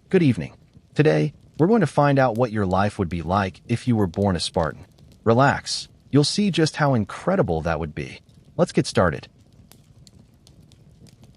Good evening. Today, we're going to find out what your life would be like if you were born a Spartan. Relax. You'll see just how incredible that would be. Let's get started.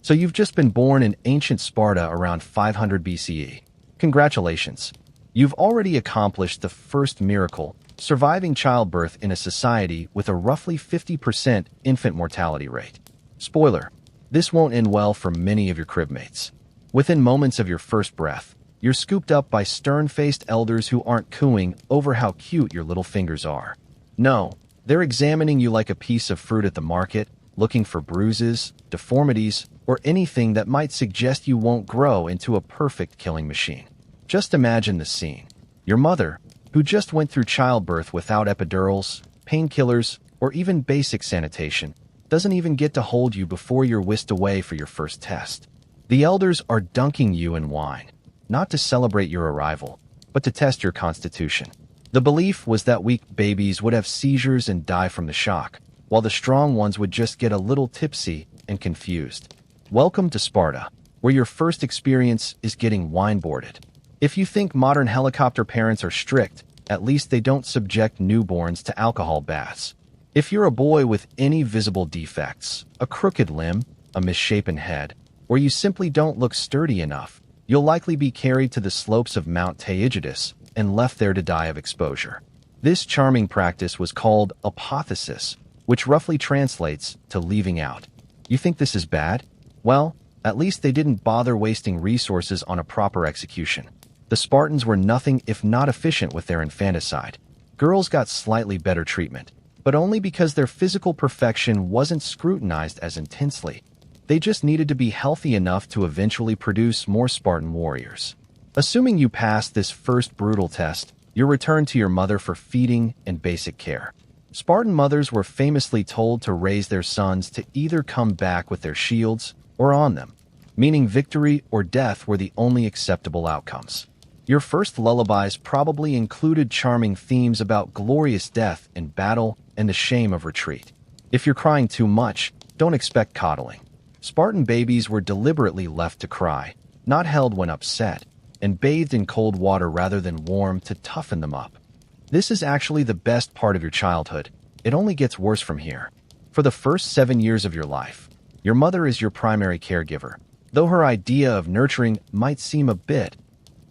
So you've just been born in ancient Sparta around 500 BCE. Congratulations. You've already accomplished the first miracle, surviving childbirth in a society with a roughly 50% infant mortality rate. Spoiler, this won't end well for many of your cribmates. Within moments of your first breath, you're scooped up by stern-faced elders who aren't cooing over how cute your little fingers are. No, they're examining you like a piece of fruit at the market, looking for bruises, deformities, or anything that might suggest you won't grow into a perfect killing machine. Just imagine the scene. Your mother, who just went through childbirth without epidurals, painkillers, or even basic sanitation, doesn't even get to hold you before you're whisked away for your first test. The elders are dunking you in wine, not to celebrate your arrival, but to test your constitution. The belief was that weak babies would have seizures and die from the shock, while the strong ones would just get a little tipsy and confused. Welcome to Sparta, where your first experience is getting wine-boarded. If you think modern helicopter parents are strict, at least they don't subject newborns to alcohol baths. If you're a boy with any visible defects, a crooked limb, a misshapen head, or you simply don't look sturdy enough, you'll likely be carried to the slopes of Mount Taygetus and left there to die of exposure. This charming practice was called apotheosis, which roughly translates to leaving out. You think this is bad? Well, at least they didn't bother wasting resources on a proper execution. The Spartans were nothing if not efficient with their infanticide. Girls got slightly better treatment, but only because their physical perfection wasn't scrutinized as intensely. They just needed to be healthy enough to eventually produce more Spartan warriors. Assuming you passed this first brutal test, you're returned to your mother for feeding and basic care. Spartan mothers were famously told to raise their sons to either come back with their shields or on them, meaning victory or death were the only acceptable outcomes. Your first lullabies probably included charming themes about glorious death in battle and the shame of retreat. If you're crying too much, don't expect coddling. Spartan babies were deliberately left to cry, not held when upset, and bathed in cold water rather than warm to toughen them up. This is actually the best part of your childhood. It only gets worse from here. For the first 7 years of your life, your mother is your primary caregiver, though her idea of nurturing might seem a bit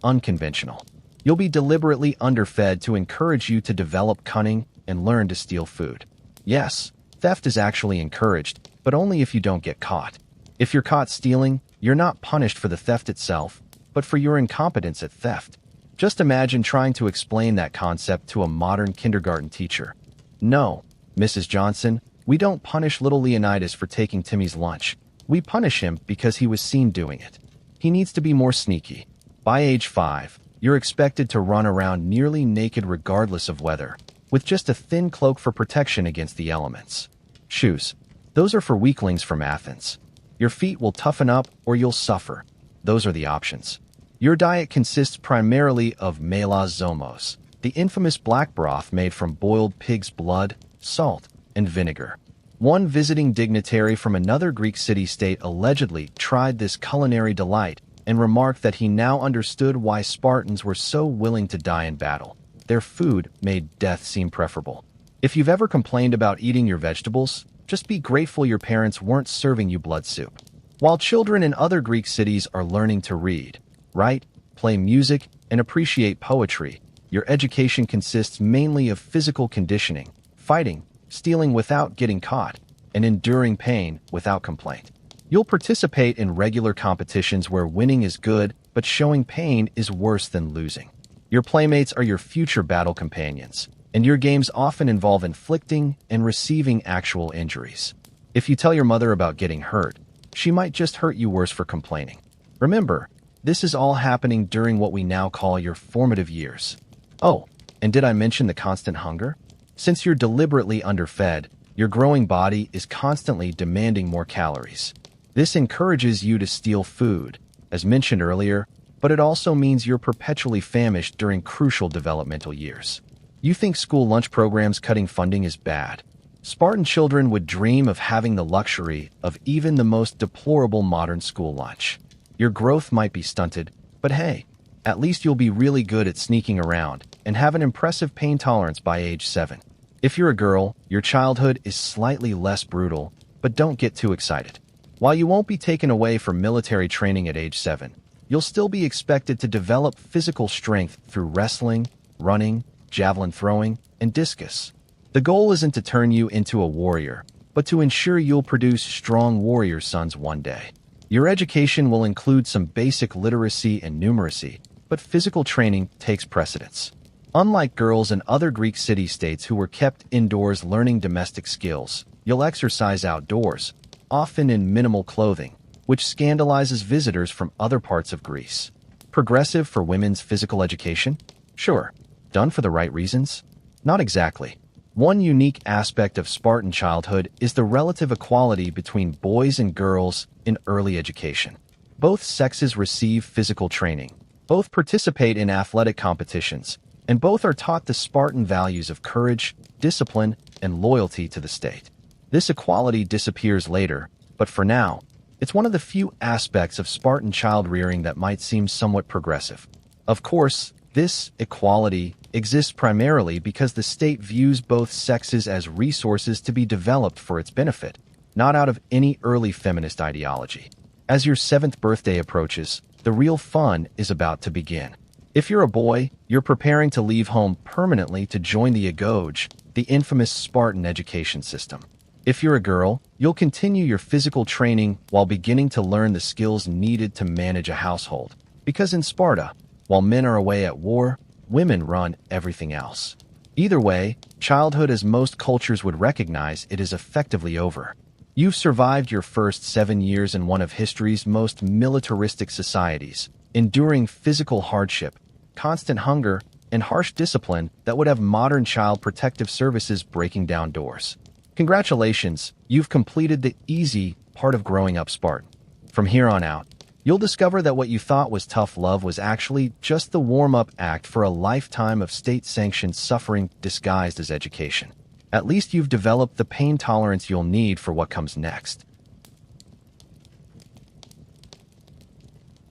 unconventional. You'll be deliberately underfed to encourage you to develop cunning and learn to steal food. Yes, theft is actually encouraged, but only if you don't get caught. If you're caught stealing, you're not punished for the theft itself, but for your incompetence at theft. Just imagine trying to explain that concept to a modern kindergarten teacher. No, Mrs. Johnson, we don't punish little Leonidas for taking Timmy's lunch. We punish him because he was seen doing it. He needs to be more sneaky. By age 5, you're expected to run around nearly naked regardless of weather, with just a thin cloak for protection against the elements. Shoes. Those are for weaklings from Athens. Your feet will toughen up or you'll suffer. Those are the options. Your diet consists primarily of melas zomos, the infamous black broth made from boiled pig's blood, salt, and vinegar. One visiting dignitary from another Greek city-state allegedly tried this culinary delight and remarked that he now understood why Spartans were so willing to die in battle. Their food made death seem preferable. If you've ever complained about eating your vegetables, just be grateful your parents weren't serving you blood soup. While children in other Greek cities are learning to read, write, play music, and appreciate poetry, your education consists mainly of physical conditioning, fighting, stealing without getting caught, and enduring pain without complaint. You'll participate in regular competitions where winning is good, but showing pain is worse than losing. Your playmates are your future battle companions, and your games often involve inflicting and receiving actual injuries. If you tell your mother about getting hurt, she might just hurt you worse for complaining. Remember, this is all happening during what we now call your formative years. Oh, and did I mention the constant hunger? Since you're deliberately underfed, your growing body is constantly demanding more calories. This encourages you to steal food, as mentioned earlier, but it also means you're perpetually famished during crucial developmental years. You think school lunch programs cutting funding is bad. Spartan children would dream of having the luxury of even the most deplorable modern school lunch. Your growth might be stunted, but hey, At least you'll be really good at sneaking around and have an impressive pain tolerance by age 7. If you're a girl, your childhood is slightly less brutal, but don't get too excited. While you won't be taken away from military training at age 7, you'll still be expected to develop physical strength through wrestling, running, javelin throwing, and discus. The goal isn't to turn you into a warrior, but to ensure you'll produce strong warrior sons one day. Your education will include some basic literacy and numeracy, but physical training takes precedence. Unlike girls in other Greek city-states who were kept indoors learning domestic skills, you'll exercise outdoors, often in minimal clothing, which scandalizes visitors from other parts of Greece. Progressive for women's physical education? Sure. Done for the right reasons? Not exactly. One unique aspect of Spartan childhood is the relative equality between boys and girls in early education. Both sexes receive physical training, both participate in athletic competitions, and both are taught the Spartan values of courage, discipline, and loyalty to the state. This equality disappears later, but for now, it's one of the few aspects of Spartan child rearing that might seem somewhat progressive. Of course, this equality exists primarily because the state views both sexes as resources to be developed for its benefit, not out of any early feminist ideology. As your 7th birthday approaches, the real fun is about to begin. If you're a boy, you're preparing to leave home permanently to join the Agoge, the infamous Spartan education system. If you're a girl, you'll continue your physical training while beginning to learn the skills needed to manage a household. Because in Sparta, while men are away at war, women run everything else. Either way, childhood as most cultures would recognize it is effectively over. You've survived your first 7 years in one of history's most militaristic societies, enduring physical hardship, constant hunger, and harsh discipline that would have modern child protective services breaking down doors. Congratulations, you've completed the easy part of growing up Spartan. From here on out, you'll discover that what you thought was tough love was actually just the warm-up act for a lifetime of state-sanctioned suffering disguised as education. At least you've developed the pain tolerance you'll need for what comes next.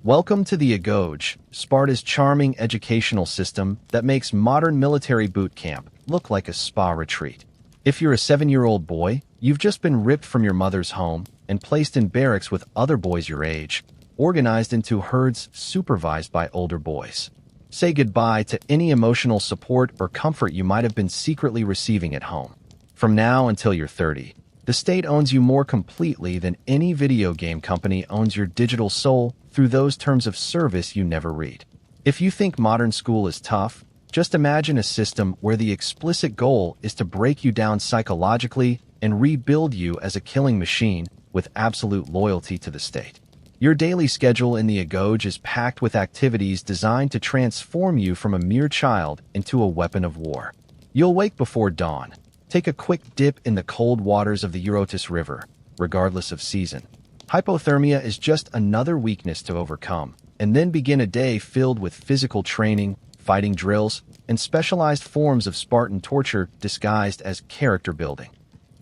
Welcome to the Agoge, Sparta's charming educational system that makes modern military boot camp look like a spa retreat. If you're a 7-year-old boy, you've just been ripped from your mother's home and placed in barracks with other boys your age, organized into herds supervised by older boys. Say goodbye to any emotional support or comfort you might have been secretly receiving at home. From now until you're 30, the state owns you more completely than any video game company owns your digital soul through those terms of service you never read. If you think modern school is tough, just imagine a system where the explicit goal is to break you down psychologically and rebuild you as a killing machine with absolute loyalty to the state. Your daily schedule in the Agoge is packed with activities designed to transform you from a mere child into a weapon of war. You'll wake before dawn, take a quick dip in the cold waters of the Eurotas River, regardless of season. Hypothermia is just another weakness to overcome, and then begin a day filled with physical training, fighting drills, and specialized forms of Spartan torture disguised as character building.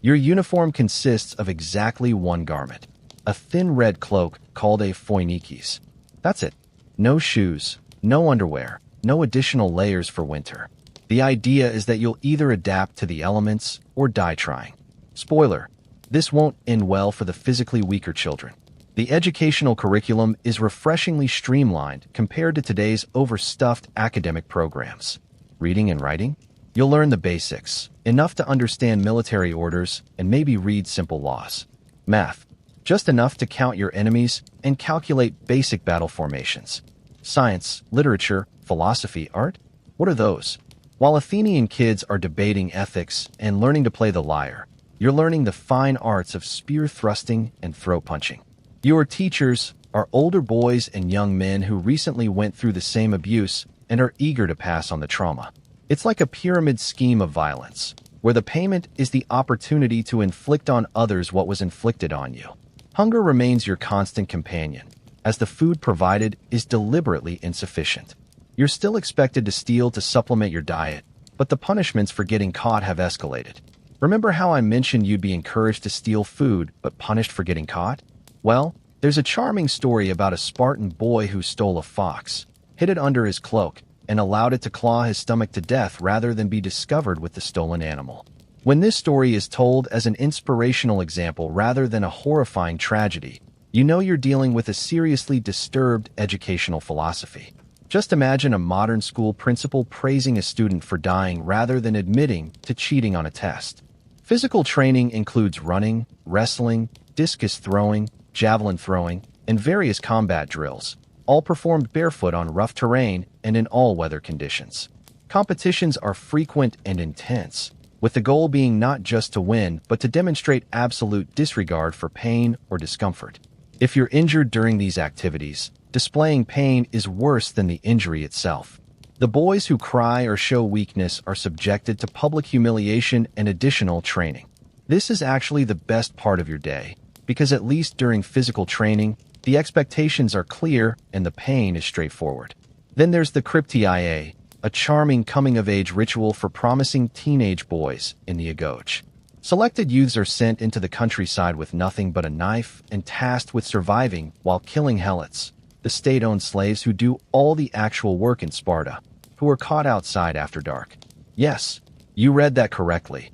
Your uniform consists of exactly one garment, a thin red cloak called a phoinikis. That's it. No shoes, no underwear, no additional layers for winter. The idea is that you'll either adapt to the elements or die trying. Spoiler, this won't end well for the physically weaker children. The educational curriculum is refreshingly streamlined compared to today's overstuffed academic programs. Reading and writing? You'll learn the basics, enough to understand military orders and maybe read simple laws. Math? Just enough to count your enemies and calculate basic battle formations. Science, literature, philosophy, art? What are those? While Athenian kids are debating ethics and learning to play the lyre, you're learning the fine arts of spear thrusting and throat punching. Your teachers are older boys and young men who recently went through the same abuse and are eager to pass on the trauma. It's like a pyramid scheme of violence, where the payment is the opportunity to inflict on others what was inflicted on you. Hunger remains your constant companion, as the food provided is deliberately insufficient. You're still expected to steal to supplement your diet, but the punishments for getting caught have escalated. Remember how I mentioned you'd be encouraged to steal food, but punished for getting caught? Well, there's a charming story about a Spartan boy who stole a fox. hid it under his cloak, and allowed it to claw his stomach to death rather than be discovered with the stolen animal. When this story is told as an inspirational example rather than a horrifying tragedy, you know you're dealing with a seriously disturbed educational philosophy. Just imagine a modern school principal praising a student for dying rather than admitting to cheating on a test. Physical training includes running, wrestling, discus throwing, javelin throwing, and various combat drills, all performed barefoot on rough terrain and in all weather conditions. Competitions are frequent and intense, with the goal being not just to win, but to demonstrate absolute disregard for pain or discomfort. If you're injured during these activities, displaying pain is worse than the injury itself. The boys who cry or show weakness are subjected to public humiliation and additional training. This is actually the best part of your day, because at least during physical training, the expectations are clear and the pain is straightforward. Then there's the cryptia, a charming coming-of-age ritual for promising teenage boys in the Agoge. Selected youths are sent into the countryside with nothing but a knife and tasked with surviving while killing helots, the state-owned slaves who do all the actual work in Sparta, who are caught outside after dark. Yes, you read that correctly.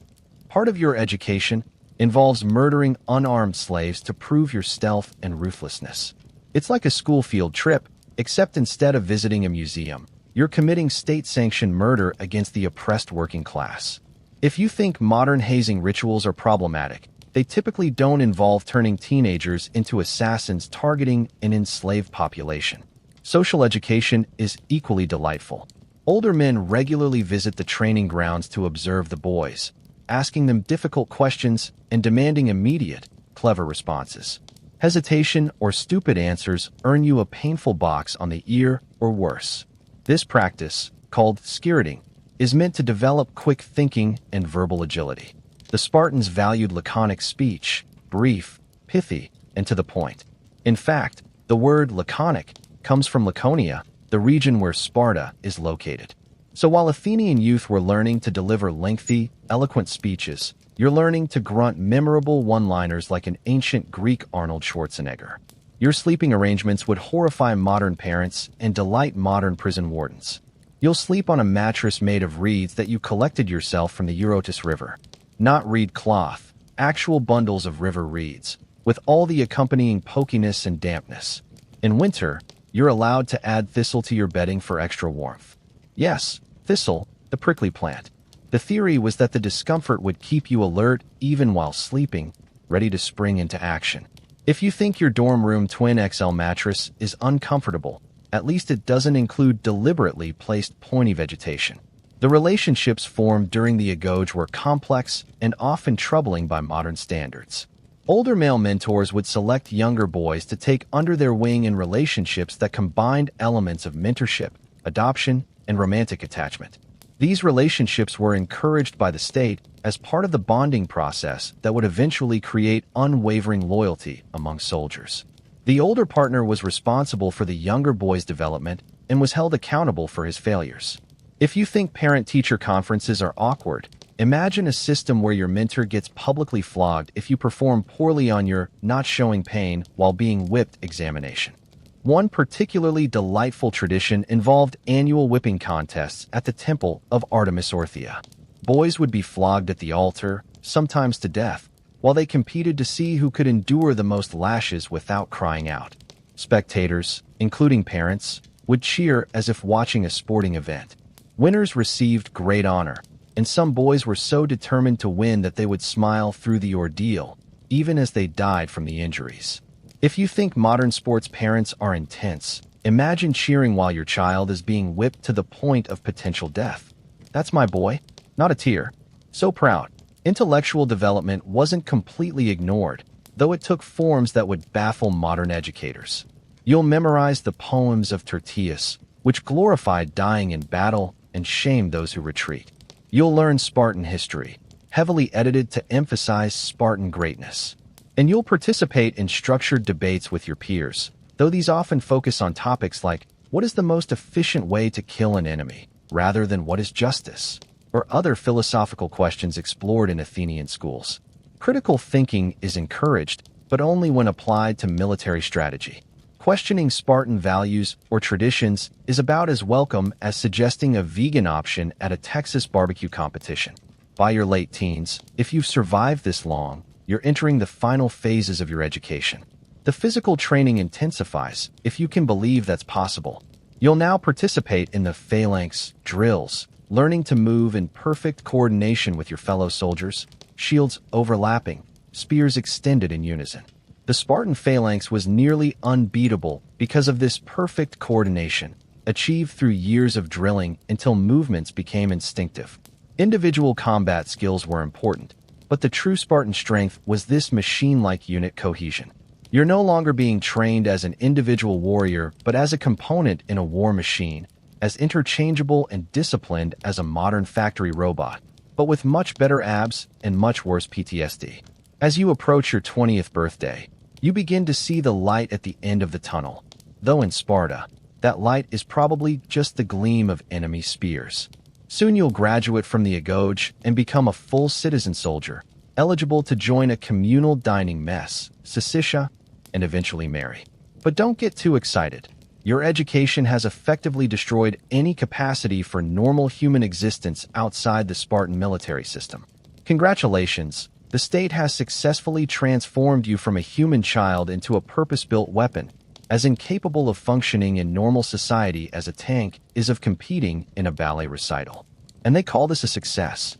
Part of your education involves murdering unarmed slaves to prove your stealth and ruthlessness. It's like a school field trip, except instead of visiting a museum, you're committing state-sanctioned murder against the oppressed working class. If you think modern hazing rituals are problematic, they typically don't involve turning teenagers into assassins targeting an enslaved population. Social education is equally delightful. Older men regularly visit the training grounds to observe the boys, asking them difficult questions and demanding immediate, clever responses. Hesitation or stupid answers earn you a painful box on the ear or worse. This practice, called skirting, is meant to develop quick thinking and verbal agility. The Spartans valued laconic speech, brief, pithy, and to the point. In fact, the word laconic comes from Laconia, the region where Sparta is located. So while Athenian youth were learning to deliver lengthy, eloquent speeches, you're learning to grunt memorable one-liners like an ancient Greek Arnold Schwarzenegger. Your sleeping arrangements would horrify modern parents and delight modern prison wardens. You'll sleep on a mattress made of reeds that you collected yourself from the Eurotas River. Not reed cloth, actual bundles of river reeds, with all the accompanying pokiness and dampness. In winter, you're allowed to add thistle to your bedding for extra warmth. Yes, thistle, the prickly plant. The theory was that the discomfort would keep you alert even while sleeping, ready to spring into action. If you think your dorm room twin XL mattress is uncomfortable, at least it doesn't include deliberately placed pointy vegetation. The relationships formed during the Agoge were complex and often troubling by modern standards. Older male mentors would select younger boys to take under their wing in relationships that combined elements of mentorship, adoption, and romantic attachment. These relationships were encouraged by the state as part of the bonding process that would eventually create unwavering loyalty among soldiers. The older partner was responsible for the younger boy's development and was held accountable for his failures. If you think parent-teacher conferences are awkward, imagine a system where your mentor gets publicly flogged if you perform poorly on your not showing pain while being whipped examination. One particularly delightful tradition involved annual whipping contests at the temple of Artemis Orthia. Boys would be flogged at the altar, sometimes to death, while they competed to see who could endure the most lashes without crying out. Spectators, including parents, would cheer as if watching a sporting event. Winners received great honor, and some boys were so determined to win that they would smile through the ordeal, even as they died from the injuries. If you think modern sports parents are intense, imagine cheering while your child is being whipped to the point of potential death. That's my boy, not a tear. So proud. Intellectual development wasn't completely ignored, though it took forms that would baffle modern educators. You'll memorize the poems of Tertius, which glorified dying in battle and shamed those who retreat. You'll learn Spartan history, heavily edited to emphasize Spartan greatness. And you'll participate in structured debates with your peers, though these often focus on topics like, what is the most efficient way to kill an enemy, rather than what is justice, or other philosophical questions explored in Athenian schools. Critical thinking is encouraged, but only when applied to military strategy. Questioning Spartan values or traditions is about as welcome as suggesting a vegan option at a Texas barbecue competition. By your late teens, if you've survived this long, you're entering the final phases of your education. The physical training intensifies, if you can believe that's possible. You'll now participate in the phalanx drills, learning to move in perfect coordination with your fellow soldiers, shields overlapping, spears extended in unison. The Spartan phalanx was nearly unbeatable because of this perfect coordination, achieved through years of drilling until movements became instinctive. Individual combat skills were important, but the true Spartan strength was this machine-like unit cohesion. You're no longer being trained as an individual warrior, but as a component in a war machine, as interchangeable and disciplined as a modern factory robot, but with much better abs and much worse PTSD. As you approach your 20th birthday, you begin to see the light at the end of the tunnel. Though in Sparta, that light is probably just the gleam of enemy spears. Soon you'll graduate from the agoge and become a full citizen soldier, eligible to join a communal dining mess, syssitia, and eventually marry. But don't get too excited. Your education has effectively destroyed any capacity for normal human existence outside the Spartan military system. Congratulations, the state has successfully transformed you from a human child into a purpose-built weapon, as incapable of functioning in normal society as a tank is of competing in a ballet recital. And they call this a success.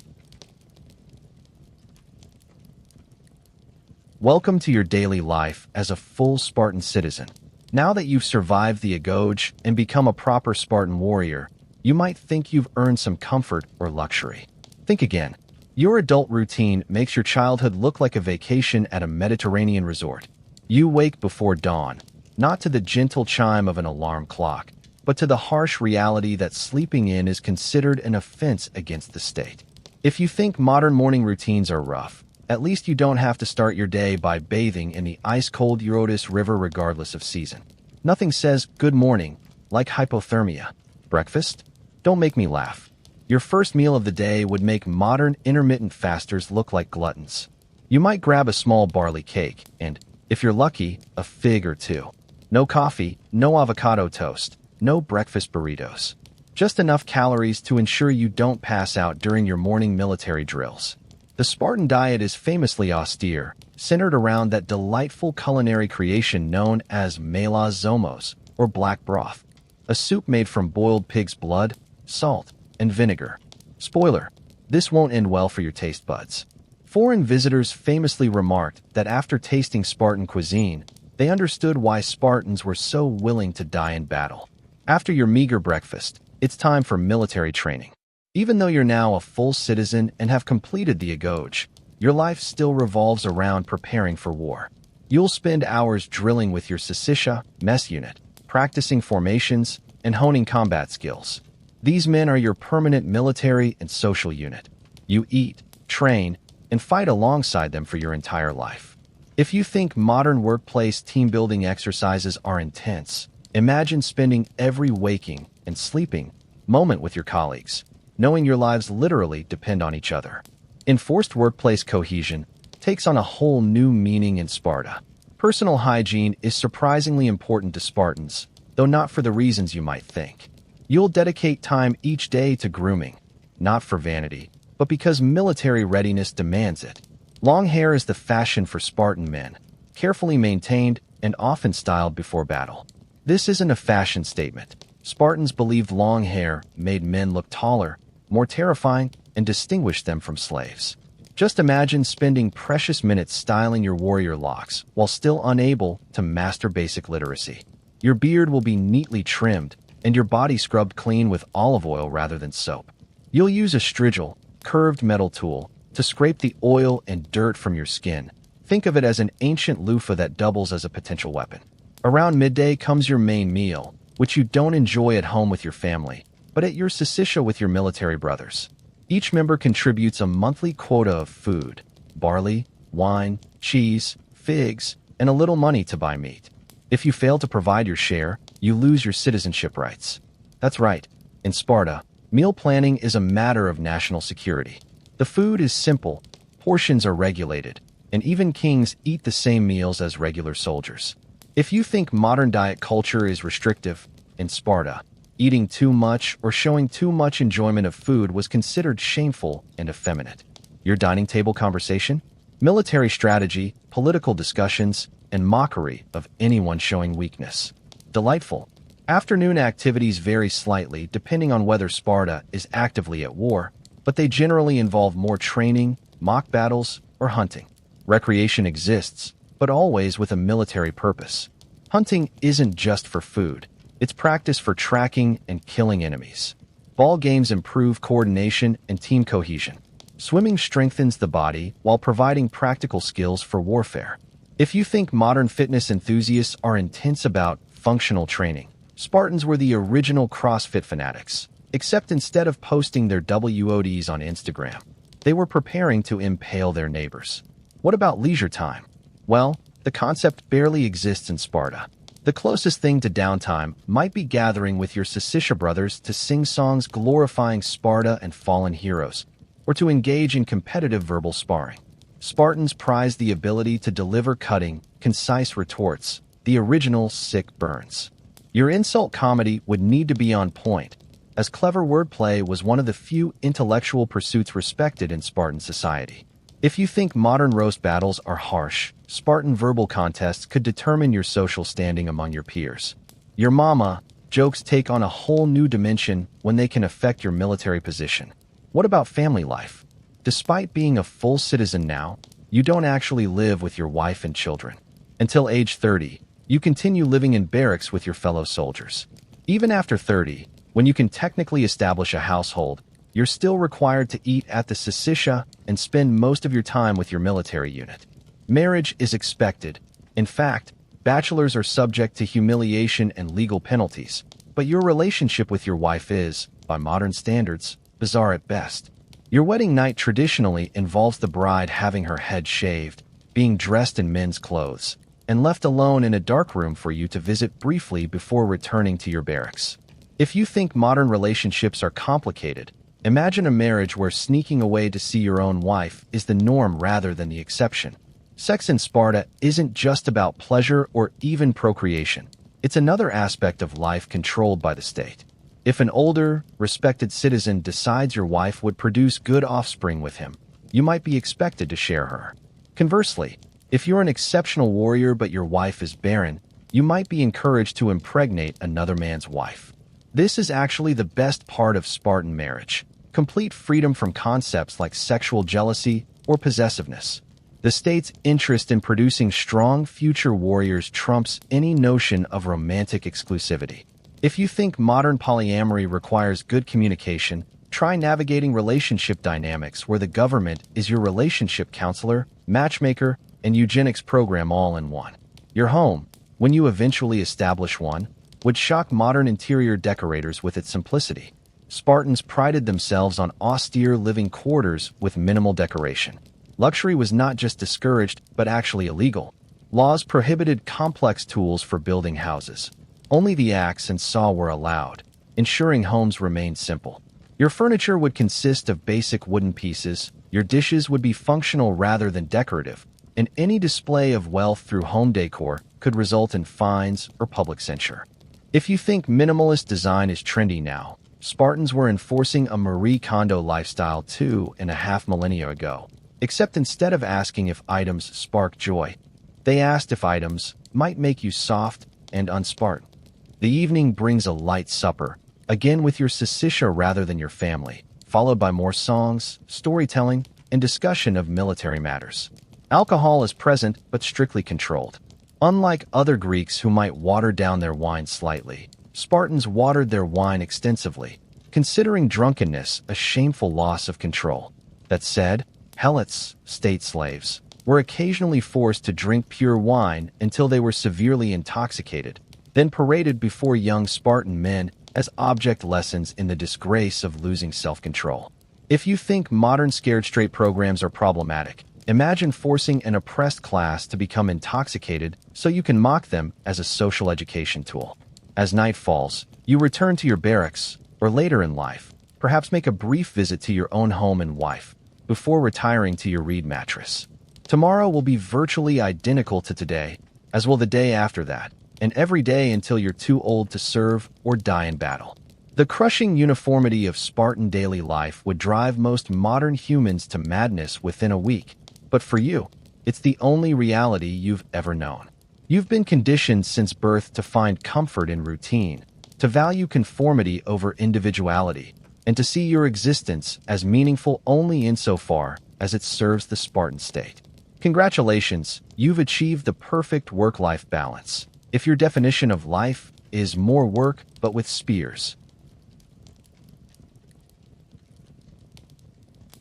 Welcome to your daily life as a full Spartan citizen. Now that you've survived the agoge and become a proper Spartan warrior, you might think you've earned some comfort or luxury. Think again. Your adult routine makes your childhood look like a vacation at a Mediterranean resort. You wake before dawn, not to the gentle chime of an alarm clock, but to the harsh reality that sleeping in is considered an offense against the state. If you think modern morning routines are rough, at least you don't have to start your day by bathing in the ice-cold Eurotas River regardless of season. Nothing says good morning like hypothermia. Breakfast? Don't make me laugh. Your first meal of the day would make modern intermittent fasters look like gluttons. You might grab a small barley cake and, if you're lucky, a fig or two. No coffee, no avocado toast, no breakfast burritos. Just enough calories to ensure you don't pass out during your morning military drills. The Spartan diet is famously austere, centered around that delightful culinary creation known as melas zomos, or black broth, a soup made from boiled pig's blood, salt, and vinegar. Spoiler, this won't end well for your taste buds. Foreign visitors famously remarked that after tasting Spartan cuisine, they understood why Spartans were so willing to die in battle. After your meager breakfast, it's time for military training. Even though you're now a full citizen and have completed the agoge, your life still revolves around preparing for war. You'll spend hours drilling with your syssitia mess unit, practicing formations, and honing combat skills. These men are your permanent military and social unit. You eat, train, and fight alongside them for your entire life. If you think modern workplace team-building exercises are intense, imagine spending every waking and sleeping moment with your colleagues, knowing your lives literally depend on each other. Enforced workplace cohesion takes on a whole new meaning in Sparta. Personal hygiene is surprisingly important to Spartans, though not for the reasons you might think. You'll dedicate time each day to grooming, not for vanity, but because military readiness demands it. Long hair is the fashion for Spartan men, carefully maintained and often styled before battle. This isn't a fashion statement. Spartans believed long hair made men look taller, more terrifying, and distinguished them from slaves. Just imagine spending precious minutes styling your warrior locks while still unable to master basic literacy. Your beard will be neatly trimmed and your body scrubbed clean with olive oil rather than soap. You'll use a strigil, curved metal tool, to scrape the oil and dirt from your skin. Think of it as an ancient loofah that doubles as a potential weapon. Around midday comes your main meal, which you don't enjoy at home with your family, but at your syssitia with your military brothers. Each member contributes a monthly quota of food, barley, wine, cheese, figs, and a little money to buy meat. If you fail to provide your share, you lose your citizenship rights. That's right. In Sparta, meal planning is a matter of national security. The food is simple, portions are regulated, and even kings eat the same meals as regular soldiers. If you think modern diet culture is restrictive, in Sparta, eating too much or showing too much enjoyment of food was considered shameful and effeminate. Your dining table conversation? Military strategy, political discussions, and mockery of anyone showing weakness. Delightful. Afternoon activities vary slightly depending on whether Sparta is actively at war, but they generally involve more training, mock battles, or hunting. Recreation exists, but always with a military purpose. Hunting isn't just for food. It's practice for tracking and killing enemies. Ball games improve coordination and team cohesion. Swimming strengthens the body while providing practical skills for warfare. If you think modern fitness enthusiasts are intense about functional training, Spartans were the original CrossFit fanatics, except instead of posting their WODs on Instagram, they were preparing to impale their neighbors. What about leisure time? Well, the concept barely exists in Sparta. The closest thing to downtime might be gathering with your Sisisha brothers to sing songs glorifying Sparta and fallen heroes, or to engage in competitive verbal sparring. Spartans prized the ability to deliver cutting, concise retorts, the original sick burns. Your insult comedy would need to be on point, as clever wordplay was one of the few intellectual pursuits respected in Spartan society. If you think modern roast battles are harsh, Spartan verbal contests could determine your social standing among your peers. Your mama jokes take on a whole new dimension when they can affect your military position. What about family life? Despite being a full citizen now, you don't actually live with your wife and children. Until age 30, you continue living in barracks with your fellow soldiers. Even after 30, when you can technically establish a household, you're still required to eat at the Sisisha and spend most of your time with your military unit. Marriage is expected. In fact, bachelors are subject to humiliation and legal penalties, but your relationship with your wife is, by modern standards, bizarre at best. Your wedding night traditionally involves the bride having her head shaved, being dressed in men's clothes, and left alone in a dark room for you to visit briefly before returning to your barracks. If you think modern relationships are complicated, imagine a marriage where sneaking away to see your own wife is the norm rather than the exception. Sex in Sparta isn't just about pleasure or even procreation. It's another aspect of life controlled by the state. If an older, respected citizen decides your wife would produce good offspring with him, you might be expected to share her. Conversely, if you're an exceptional warrior but your wife is barren, you might be encouraged to impregnate another man's wife. This is actually the best part of Spartan marriage: complete freedom from concepts like sexual jealousy or possessiveness. The state's interest in producing strong future warriors trumps any notion of romantic exclusivity. If you think modern polyamory requires good communication, try navigating relationship dynamics where the government is your relationship counselor, matchmaker, and eugenics program all in one. Your home, when you eventually establish one, would shock modern interior decorators with its simplicity. Spartans prided themselves on austere living quarters with minimal decoration. Luxury was not just discouraged, but actually illegal. Laws prohibited complex tools for building houses. Only the axe and saw were allowed, ensuring homes remained simple. Your furniture would consist of basic wooden pieces, your dishes would be functional rather than decorative, and any display of wealth through home decor could result in fines or public censure. If you think minimalist design is trendy now, Spartans were enforcing a Marie Kondo lifestyle 2.5 millennia ago, except instead of asking if items spark joy, they asked if items might make you soft and unspartan. The evening brings a light supper, again with your Sisisha rather than your family, followed by more songs, storytelling, and discussion of military matters. Alcohol is present but strictly controlled. Unlike other Greeks who might water down their wine slightly, Spartans watered their wine extensively, considering drunkenness a shameful loss of control. That said, helots, state slaves, were occasionally forced to drink pure wine until they were severely intoxicated, then paraded before young Spartan men as object lessons in the disgrace of losing self-control. If you think modern scared straight programs are problematic, imagine forcing an oppressed class to become intoxicated so you can mock them as a social education tool. As night falls, you return to your barracks, or later in life, perhaps make a brief visit to your own home and wife, before retiring to your reed mattress. Tomorrow will be virtually identical to today, as will the day after that, and every day until you're too old to serve or die in battle. The crushing uniformity of Spartan daily life would drive most modern humans to madness within a week, but for you, it's the only reality you've ever known. You've been conditioned since birth to find comfort in routine, to value conformity over individuality, and to see your existence as meaningful only insofar as it serves the Spartan state. Congratulations, you've achieved the perfect work-life balance. If your definition of life is more work but with spears.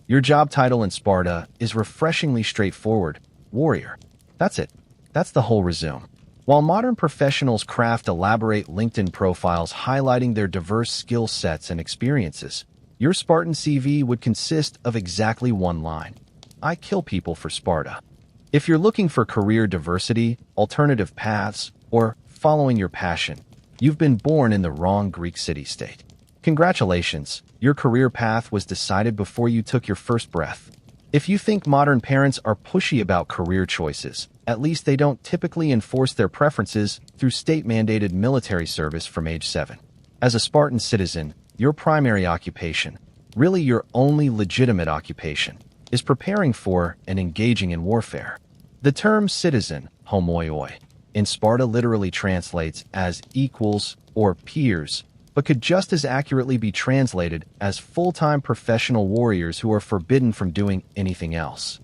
Your job title in Sparta is refreshingly straightforward: warrior. That's it. That's the whole resume. While modern professionals craft elaborate LinkedIn profiles highlighting their diverse skill sets and experiences, your Spartan CV would consist of exactly one line: I kill people for Sparta. If you're looking for career diversity, alternative paths, or following your passion, you've been born in the wrong Greek city-state. Congratulations, your career path was decided before you took your first breath. If you think modern parents are pushy about career choices, at least they don't typically enforce their preferences through state-mandated military service from age 7. As a Spartan citizen, your primary occupation, really your only legitimate occupation, is preparing for and engaging in warfare. The term citizen, homoioi, in Sparta literally translates as equals or peers, but could just as accurately be translated as full-time professional warriors who are forbidden from doing anything else.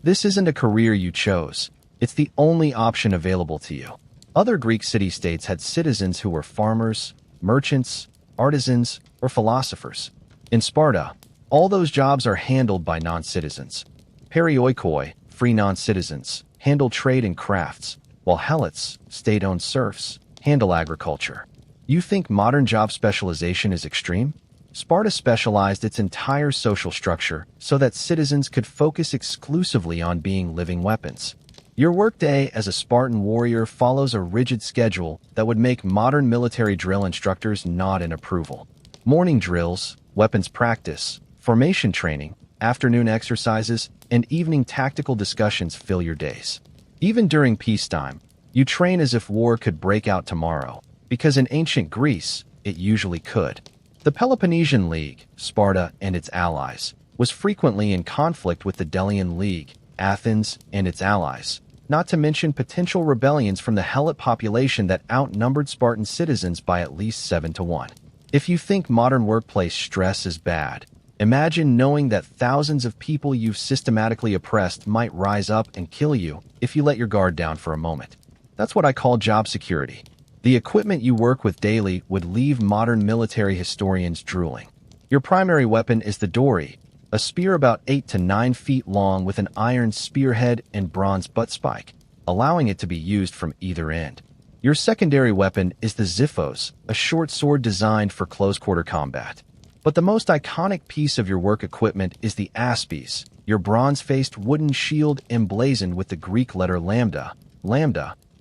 This isn't a career you chose. It's the only option available to you. Other Greek city-states had citizens who were farmers, merchants, artisans, or philosophers. In Sparta, all those jobs are handled by non-citizens. Perioikoi, free non-citizens, handle trade and crafts, while helots, state-owned serfs, handle agriculture. You think modern job specialization is extreme? Sparta specialized its entire social structure so that citizens could focus exclusively on being living weapons. Your workday as a Spartan warrior follows a rigid schedule that would make modern military drill instructors nod in approval. Morning drills, weapons practice, formation training, afternoon exercises, and evening tactical discussions fill your days. Even during peacetime, you train as if war could break out tomorrow, because in ancient Greece, it usually could. The Peloponnesian League, Sparta and its allies, was frequently in conflict with the Delian League, Athens and its allies, not to mention potential rebellions from the Helot population that outnumbered Spartan citizens by at least 7-1. If you think modern workplace stress is bad, imagine knowing that thousands of people you've systematically oppressed might rise up and kill you if you let your guard down for a moment. That's what I call job security. The equipment you work with daily would leave modern military historians drooling. Your primary weapon is the dory, a spear about 8 to 9 feet long with an iron spearhead and bronze butt spike, allowing it to be used from either end. Your secondary weapon is the xiphos, a short sword designed for close-quarter combat. But the most iconic piece of your work equipment is the aspis, your bronze-faced wooden shield emblazoned with the Greek letter lambda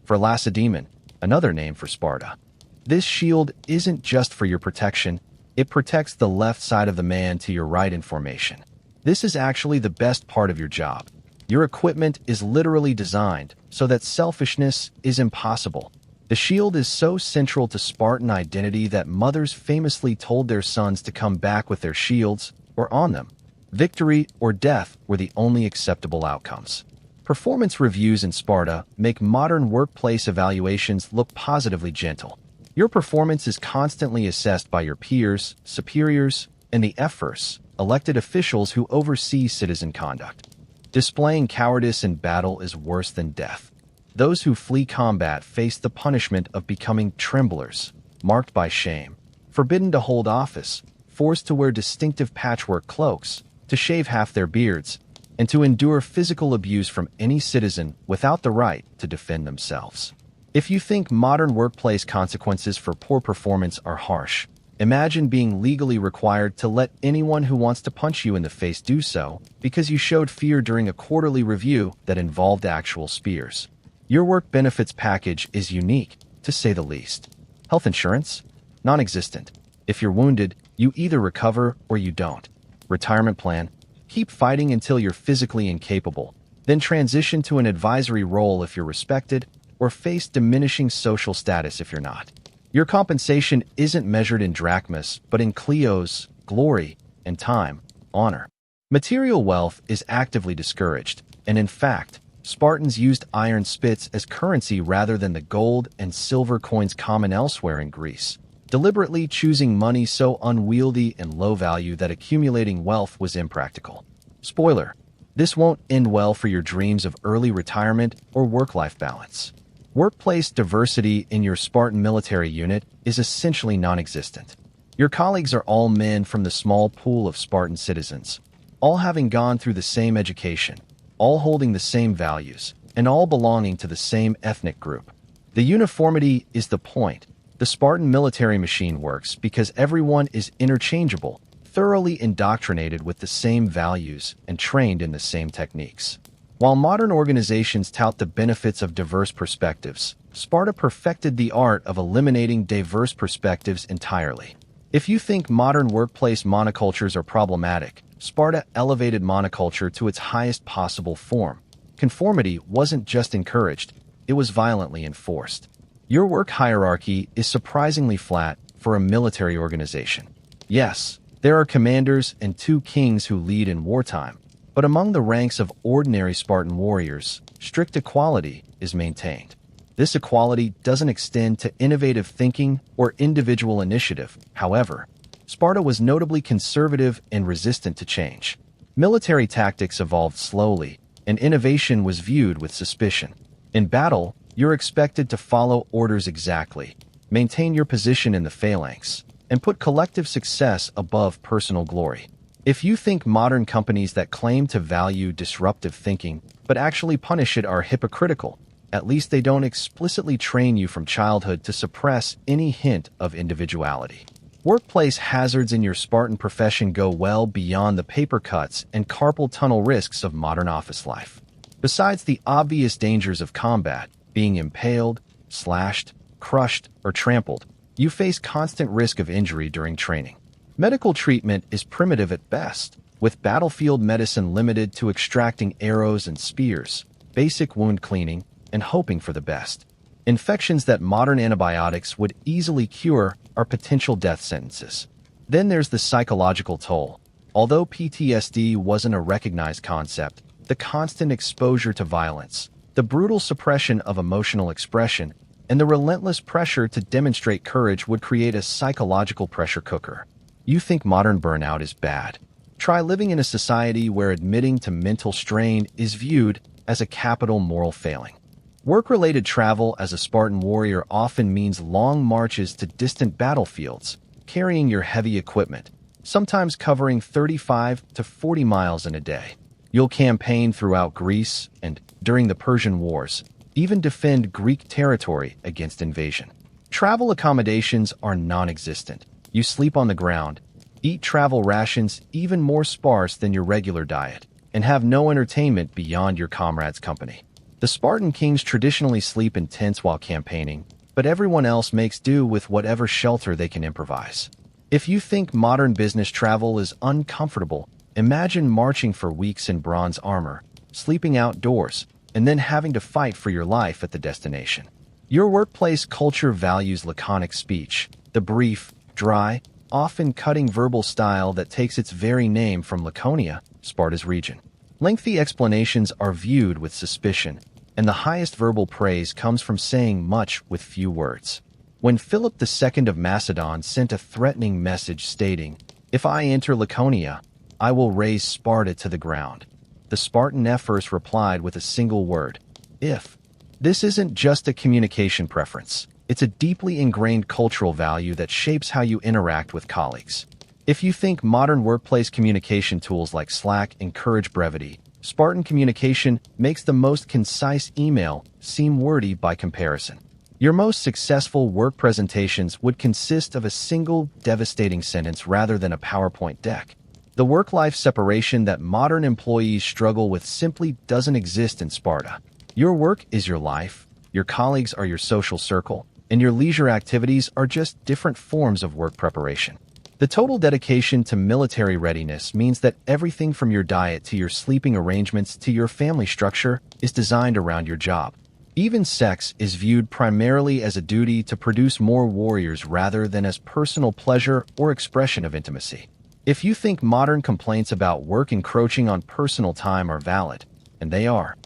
for Lacedaemon, another name for Sparta. This shield isn't just for your protection, it protects the left side of the man to your right in formation. This is actually the best part of your job. Your equipment is literally designed so that selfishness is impossible. The shield is so central to Spartan identity that mothers famously told their sons to come back with their shields or on them. Victory or death were the only acceptable outcomes. Performance reviews in Sparta make modern workplace evaluations look positively gentle. Your performance is constantly assessed by your peers, superiors, and the ephors, elected officials who oversee citizen conduct. Displaying cowardice in battle is worse than death. Those who flee combat face the punishment of becoming tremblers, marked by shame, forbidden to hold office, forced to wear distinctive patchwork cloaks, to shave half their beards, and to endure physical abuse from any citizen without the right to defend themselves. If you think modern workplace consequences for poor performance are harsh, imagine being legally required to let anyone who wants to punch you in the face do so because you showed fear during a quarterly review that involved actual spears. Your work benefits package is unique, to say the least. Health insurance? Non-existent. If you're wounded, you either recover or you don't. Retirement plan? Keep fighting until you're physically incapable, then transition to an advisory role if you're respected, or face diminishing social status if you're not. Your compensation isn't measured in drachmas, but in Clios, glory, and time, honor. Material wealth is actively discouraged, and in fact, Spartans used iron spits as currency rather than the gold and silver coins common elsewhere in Greece, deliberately choosing money so unwieldy and low value that accumulating wealth was impractical. Spoiler: this won't end well for your dreams of early retirement or work-life balance. Workplace diversity in your Spartan military unit is essentially non-existent. Your colleagues are all men from the small pool of Spartan citizens, all having gone through the same education, all holding the same values, and all belonging to the same ethnic group. The uniformity is the point. The Spartan military machine works because everyone is interchangeable, thoroughly indoctrinated with the same values, and trained in the same techniques. While modern organizations tout the benefits of diverse perspectives, Sparta perfected the art of eliminating diverse perspectives entirely. If you think modern workplace monocultures are problematic, Sparta elevated monoculture to its highest possible form. Conformity wasn't just encouraged, it was violently enforced. Your work hierarchy is surprisingly flat for a military organization. Yes, there are commanders and 2 kings who lead in wartime, but among the ranks of ordinary Spartan warriors, strict equality is maintained. This equality doesn't extend to innovative thinking or individual initiative. However, Sparta was notably conservative and resistant to change. Military tactics evolved slowly, and innovation was viewed with suspicion. In battle, you're expected to follow orders exactly, maintain your position in the phalanx, and put collective success above personal glory. If you think modern companies that claim to value disruptive thinking but actually punish it are hypocritical, at least they don't explicitly train you from childhood to suppress any hint of individuality. Workplace hazards in your Spartan profession go well beyond the paper cuts and carpal tunnel risks of modern office life. Besides the obvious dangers of combat, being impaled, slashed, crushed, or trampled, you face constant risk of injury during training. Medical treatment is primitive at best, with battlefield medicine limited to extracting arrows and spears, basic wound cleaning, and hoping for the best. Infections that modern antibiotics would easily cure are potential death sentences. Then there's the psychological toll. Although PTSD wasn't a recognized concept, the constant exposure to violence, the brutal suppression of emotional expression, and the relentless pressure to demonstrate courage would create a psychological pressure cooker. You think modern burnout is bad? Try living in a society where admitting to mental strain is viewed as a capital moral failing. Work-related travel as a Spartan warrior often means long marches to distant battlefields, carrying your heavy equipment, sometimes covering 35 to 40 miles in a day. You'll campaign throughout Greece and, during the Persian Wars, even defend Greek territory against invasion. Travel accommodations are non-existent. You sleep on the ground, eat travel rations even more sparse than your regular diet, and have no entertainment beyond your comrades' company. The Spartan kings traditionally sleep in tents while campaigning, but everyone else makes do with whatever shelter they can improvise. If you think modern business travel is uncomfortable, imagine marching for weeks in bronze armor, sleeping outdoors, and then having to fight for your life at the destination. Your workplace culture values laconic speech, the brief, dry, often cutting verbal style that takes its very name from Laconia, Sparta's region. Lengthy explanations are viewed with suspicion, and the highest verbal praise comes from saying much with few words. When Philip II of Macedon sent a threatening message stating, "If I enter Laconia, I will raise Sparta to the ground," the Spartan ephors replied with a single word, "if." This isn't just a communication preference. It's a deeply ingrained cultural value that shapes how you interact with colleagues. If you think modern workplace communication tools like Slack encourage brevity, Spartan communication makes the most concise email seem wordy by comparison. Your most successful work presentations would consist of a single, devastating sentence rather than a PowerPoint deck. The work-life separation that modern employees struggle with simply doesn't exist in Sparta. Your work is your life, your colleagues are your social circle, and your leisure activities are just different forms of work preparation. The total dedication to military readiness means that everything from your diet to your sleeping arrangements to your family structure is designed around your job. Even sex is viewed primarily as a duty to produce more warriors rather than as personal pleasure or expression of intimacy. If you think modern complaints about work encroaching on personal time are valid, and they are,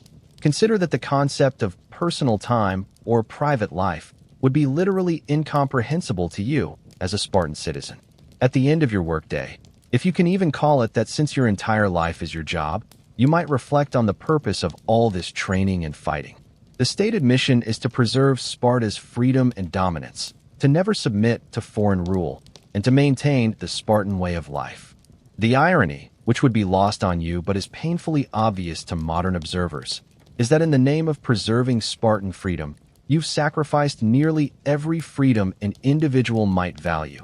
consider that the concept of personal time or private life would be literally incomprehensible to you as a Spartan citizen. At the end of your workday, if you can even call it that since your entire life is your job, you might reflect on the purpose of all this training and fighting. The stated mission is to preserve Sparta's freedom and dominance, to never submit to foreign rule, and to maintain the Spartan way of life. The irony, which would be lost on you but is painfully obvious to modern observers, is that in the name of preserving Spartan freedom, you've sacrificed nearly every freedom an individual might value.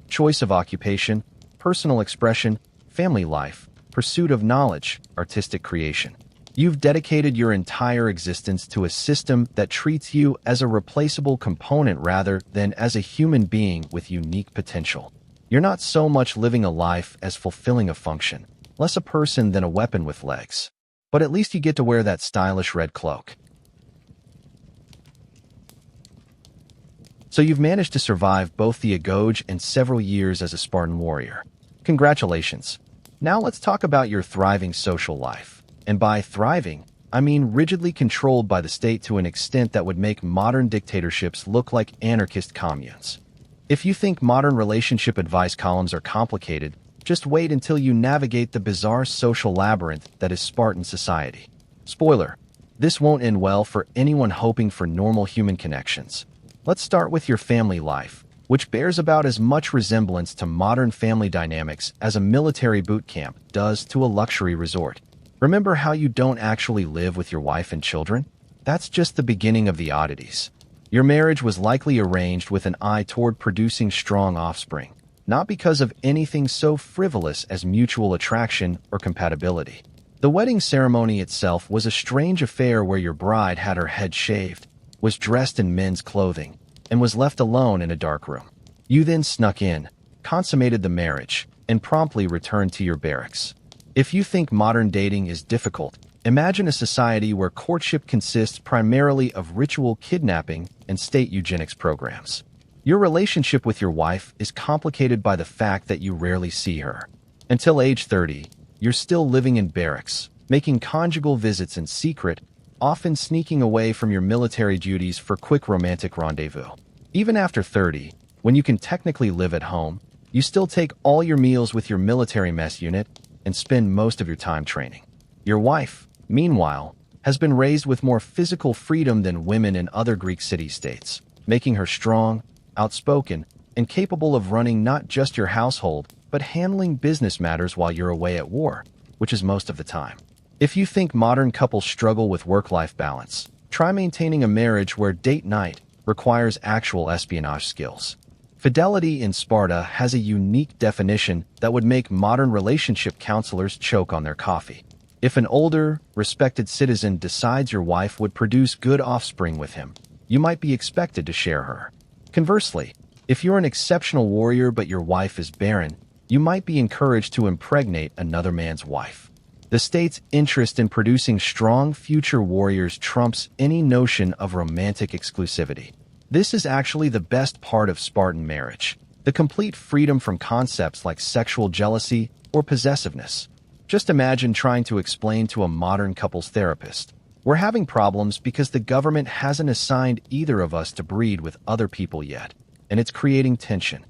Choice of occupation, personal expression, family life, pursuit of knowledge, artistic creation. You've dedicated your entire existence to a system that treats you as a replaceable component rather than as a human being with unique potential. You're not so much living a life as fulfilling a function, less a person than a weapon with legs. But at least you get to wear that stylish red cloak. So you've managed to survive both the Agoge and several years as a Spartan warrior. Congratulations. Now let's talk about your thriving social life. And by thriving, I mean rigidly controlled by the state to an extent that would make modern dictatorships look like anarchist communes. If you think modern relationship advice columns are complicated, just wait until you navigate the bizarre social labyrinth that is Spartan society. Spoiler, this won't end well for anyone hoping for normal human connections. Let's start with your family life, which bears about as much resemblance to modern family dynamics as a military boot camp does to a luxury resort. Remember how you don't actually live with your wife and children? That's just the beginning of the oddities. Your marriage was likely arranged with an eye toward producing strong offspring, not because of anything so frivolous as mutual attraction or compatibility. The wedding ceremony itself was a strange affair where your bride had her head shaved, was dressed in men's clothing, and was left alone in a dark room. You then snuck in, consummated the marriage, and promptly returned to your barracks. If you think modern dating is difficult, imagine a society where courtship consists primarily of ritual kidnapping and state eugenics programs. Your relationship with your wife is complicated by the fact that you rarely see her. Until age 30, you're still living in barracks, making conjugal visits in secret, often sneaking away from your military duties for quick romantic rendezvous. Even after 30, when you can technically live at home, you still take all your meals with your military mess unit and spend most of your time training. Your wife, meanwhile, has been raised with more physical freedom than women in other Greek city-states, making her strong, outspoken, and capable of running not just your household, but handling business matters while you're away at war, which is most of the time. If you think modern couples struggle with work-life balance, try maintaining a marriage where date night requires actual espionage skills. Fidelity in Sparta has a unique definition that would make modern relationship counselors choke on their coffee. If an older, respected citizen decides your wife would produce good offspring with him, you might be expected to share her. Conversely, if you're an exceptional warrior but your wife is barren, you might be encouraged to impregnate another man's wife. The state's interest in producing strong future warriors trumps any notion of romantic exclusivity. This is actually the best part of Spartan marriage, the complete freedom from concepts like sexual jealousy or possessiveness. Just imagine trying to explain to a modern couples therapist, "We're having problems because the government hasn't assigned either of us to breed with other people yet, and it's creating tension."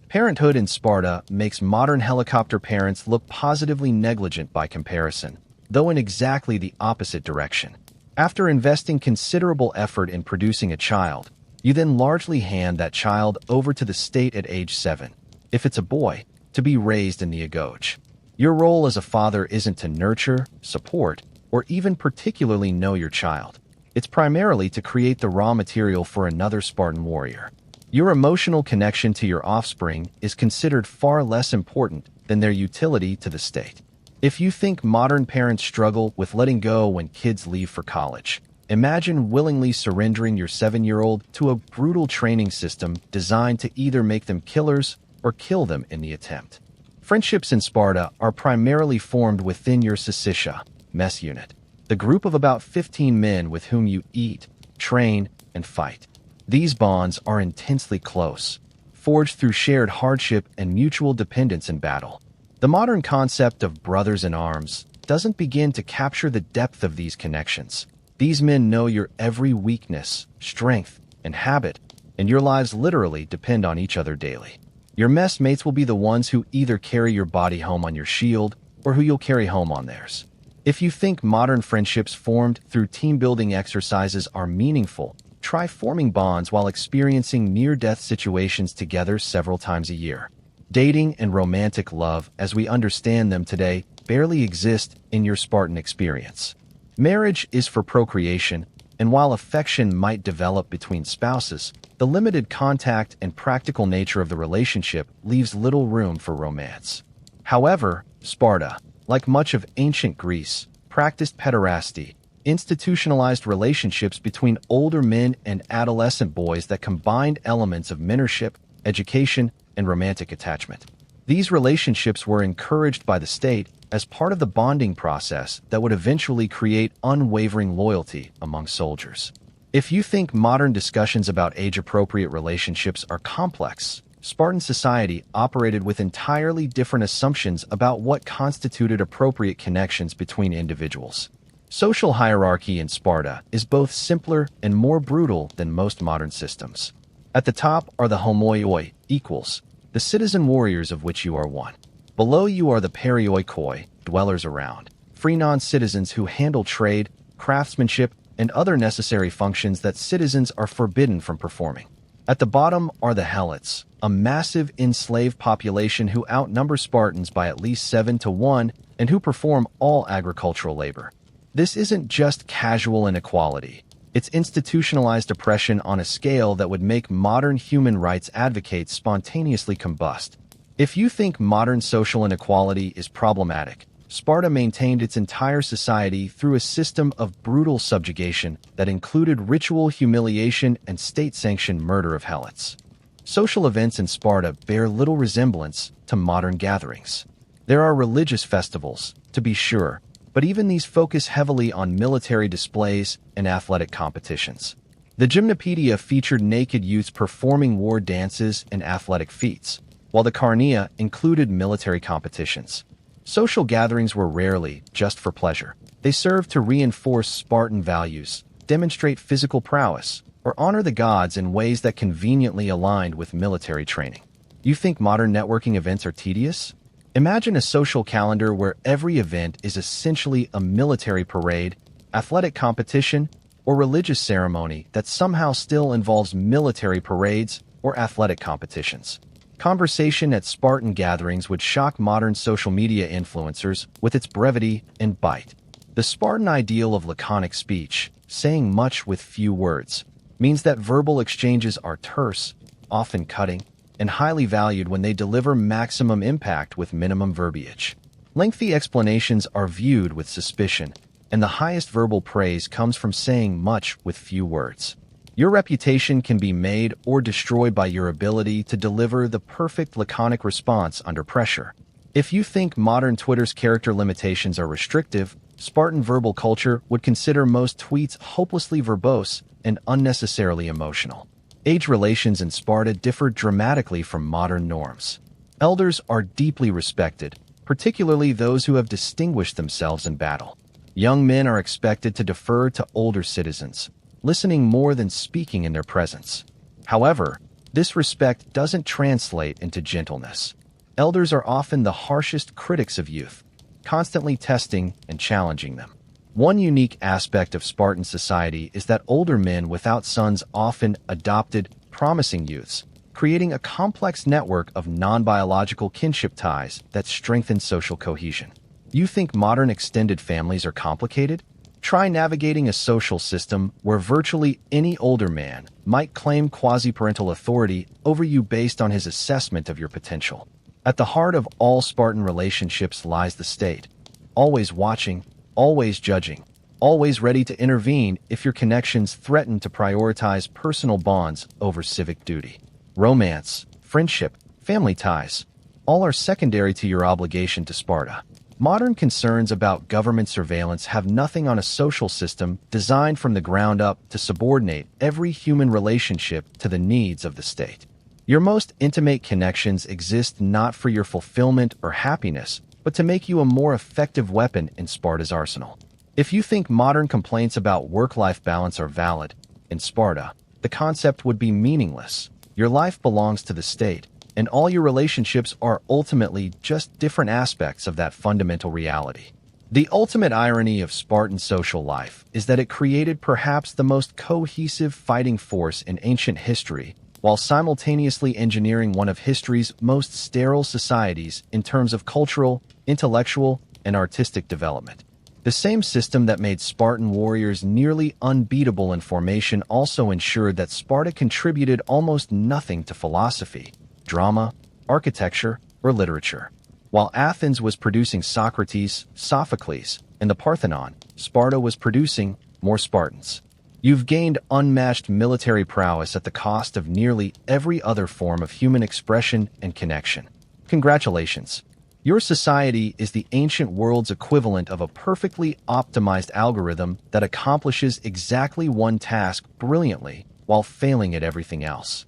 Parenthood in Sparta makes modern helicopter parents look positively negligent by comparison, though in exactly the opposite direction. After investing considerable effort in producing a child, you then largely hand that child over to the state at age 7, if it's a boy, to be raised in the Agoge. Your role as a father isn't to nurture, support, or even particularly know your child. It's primarily to create the raw material for another Spartan warrior. Your emotional connection to your offspring is considered far less important than their utility to the state. If you think modern parents struggle with letting go when kids leave for college, imagine willingly surrendering your 7-year-old to a brutal training system designed to either make them killers or kill them in the attempt. Friendships in Sparta are primarily formed within your syssitia, mess unit, the group of about 15 men with whom you eat, train, and fight. These bonds are intensely close, forged through shared hardship and mutual dependence in battle. The modern concept of brothers in arms doesn't begin to capture the depth of these connections. These men know your every weakness, strength, and habit, and your lives literally depend on each other daily. Your messmates will be the ones who either carry your body home on your shield or who you'll carry home on theirs. If you think modern friendships formed through team-building exercises are meaningful, try forming bonds while experiencing near-death situations together several times a year. Dating and romantic love, as we understand them today, barely exist in your Spartan experience. Marriage is for procreation, and while affection might develop between spouses, the limited contact and practical nature of the relationship leaves little room for romance. However, Sparta, like much of ancient Greece, practiced pederasty, institutionalized relationships between older men and adolescent boys that combined elements of mentorship, education, and romantic attachment. These relationships were encouraged by the state as part of the bonding process that would eventually create unwavering loyalty among soldiers. If you think modern discussions about age-appropriate relationships are complex, Spartan society operated with entirely different assumptions about what constituted appropriate connections between individuals. Social hierarchy in Sparta is both simpler and more brutal than most modern systems. At the top are the homoioi, equals, the citizen warriors of which you are one. Below you are the perioikoi, dwellers around, free non-citizens who handle trade, craftsmanship, and other necessary functions that citizens are forbidden from performing. At the bottom are the helots, a massive enslaved population who outnumber Spartans by at least 7 to 1 and who perform all agricultural labor. This isn't just casual inequality. It's institutionalized oppression on a scale that would make modern human rights advocates spontaneously combust. If you think modern social inequality is problematic, Sparta maintained its entire society through a system of brutal subjugation that included ritual humiliation and state-sanctioned murder of helots. Social events in Sparta bear little resemblance to modern gatherings. There are religious festivals, to be sure, but even these focus heavily on military displays and athletic competitions. The Gymnopedia featured naked youths performing war dances and athletic feats, while the Carnea included military competitions. Social gatherings were rarely just for pleasure. They served to reinforce Spartan values, demonstrate physical prowess, or honor the gods in ways that conveniently aligned with military training. You think modern networking events are tedious? Imagine a social calendar where every event is essentially a military parade, athletic competition, or religious ceremony that somehow still involves military parades or athletic competitions. Conversation at Spartan gatherings would shock modern social media influencers with its brevity and bite. The Spartan ideal of laconic speech, saying much with few words, means that verbal exchanges are terse, often cutting, and highly valued when they deliver maximum impact with minimum verbiage. Lengthy explanations are viewed with suspicion, and the highest verbal praise comes from saying much with few words. Your reputation can be made or destroyed by your ability to deliver the perfect laconic response under pressure. If you think modern Twitter's character limitations are restrictive, Spartan verbal culture would consider most tweets hopelessly verbose and unnecessarily emotional. Age relations in Sparta differed dramatically from modern norms. Elders are deeply respected, particularly those who have distinguished themselves in battle. Young men are expected to defer to older citizens, listening more than speaking in their presence. However, this respect doesn't translate into gentleness. Elders are often the harshest critics of youth, constantly testing and challenging them. One unique aspect of Spartan society is that older men without sons often adopted promising youths, creating a complex network of non-biological kinship ties that strengthen social cohesion. You think modern extended families are complicated? Try navigating a social system where virtually any older man might claim quasi-parental authority over you based on his assessment of your potential. At the heart of all Spartan relationships lies the state, always watching, always judging, always ready to intervene if your connections threaten to prioritize personal bonds over civic duty. Romance, friendship, family ties, all are secondary to your obligation to Sparta. Modern concerns about government surveillance have nothing on a social system designed from the ground up to subordinate every human relationship to the needs of the state. Your most intimate connections exist not for your fulfillment or happiness, but to make you a more effective weapon in Sparta's arsenal. If you think modern complaints about work-life balance are valid, in Sparta, the concept would be meaningless. Your life belongs to the state, and all your relationships are ultimately just different aspects of that fundamental reality. The ultimate irony of Spartan social life is that it created perhaps the most cohesive fighting force in ancient history, while simultaneously engineering one of history's most sterile societies in terms of cultural, intellectual, and artistic development. The same system that made Spartan warriors nearly unbeatable in formation also ensured that Sparta contributed almost nothing to philosophy, drama, architecture, or literature. While Athens was producing Socrates, Sophocles, and the Parthenon, Sparta was producing more Spartans. You've gained unmatched military prowess at the cost of nearly every other form of human expression and connection. Congratulations! Your society is the ancient world's equivalent of a perfectly optimized algorithm that accomplishes exactly one task brilliantly while failing at everything else.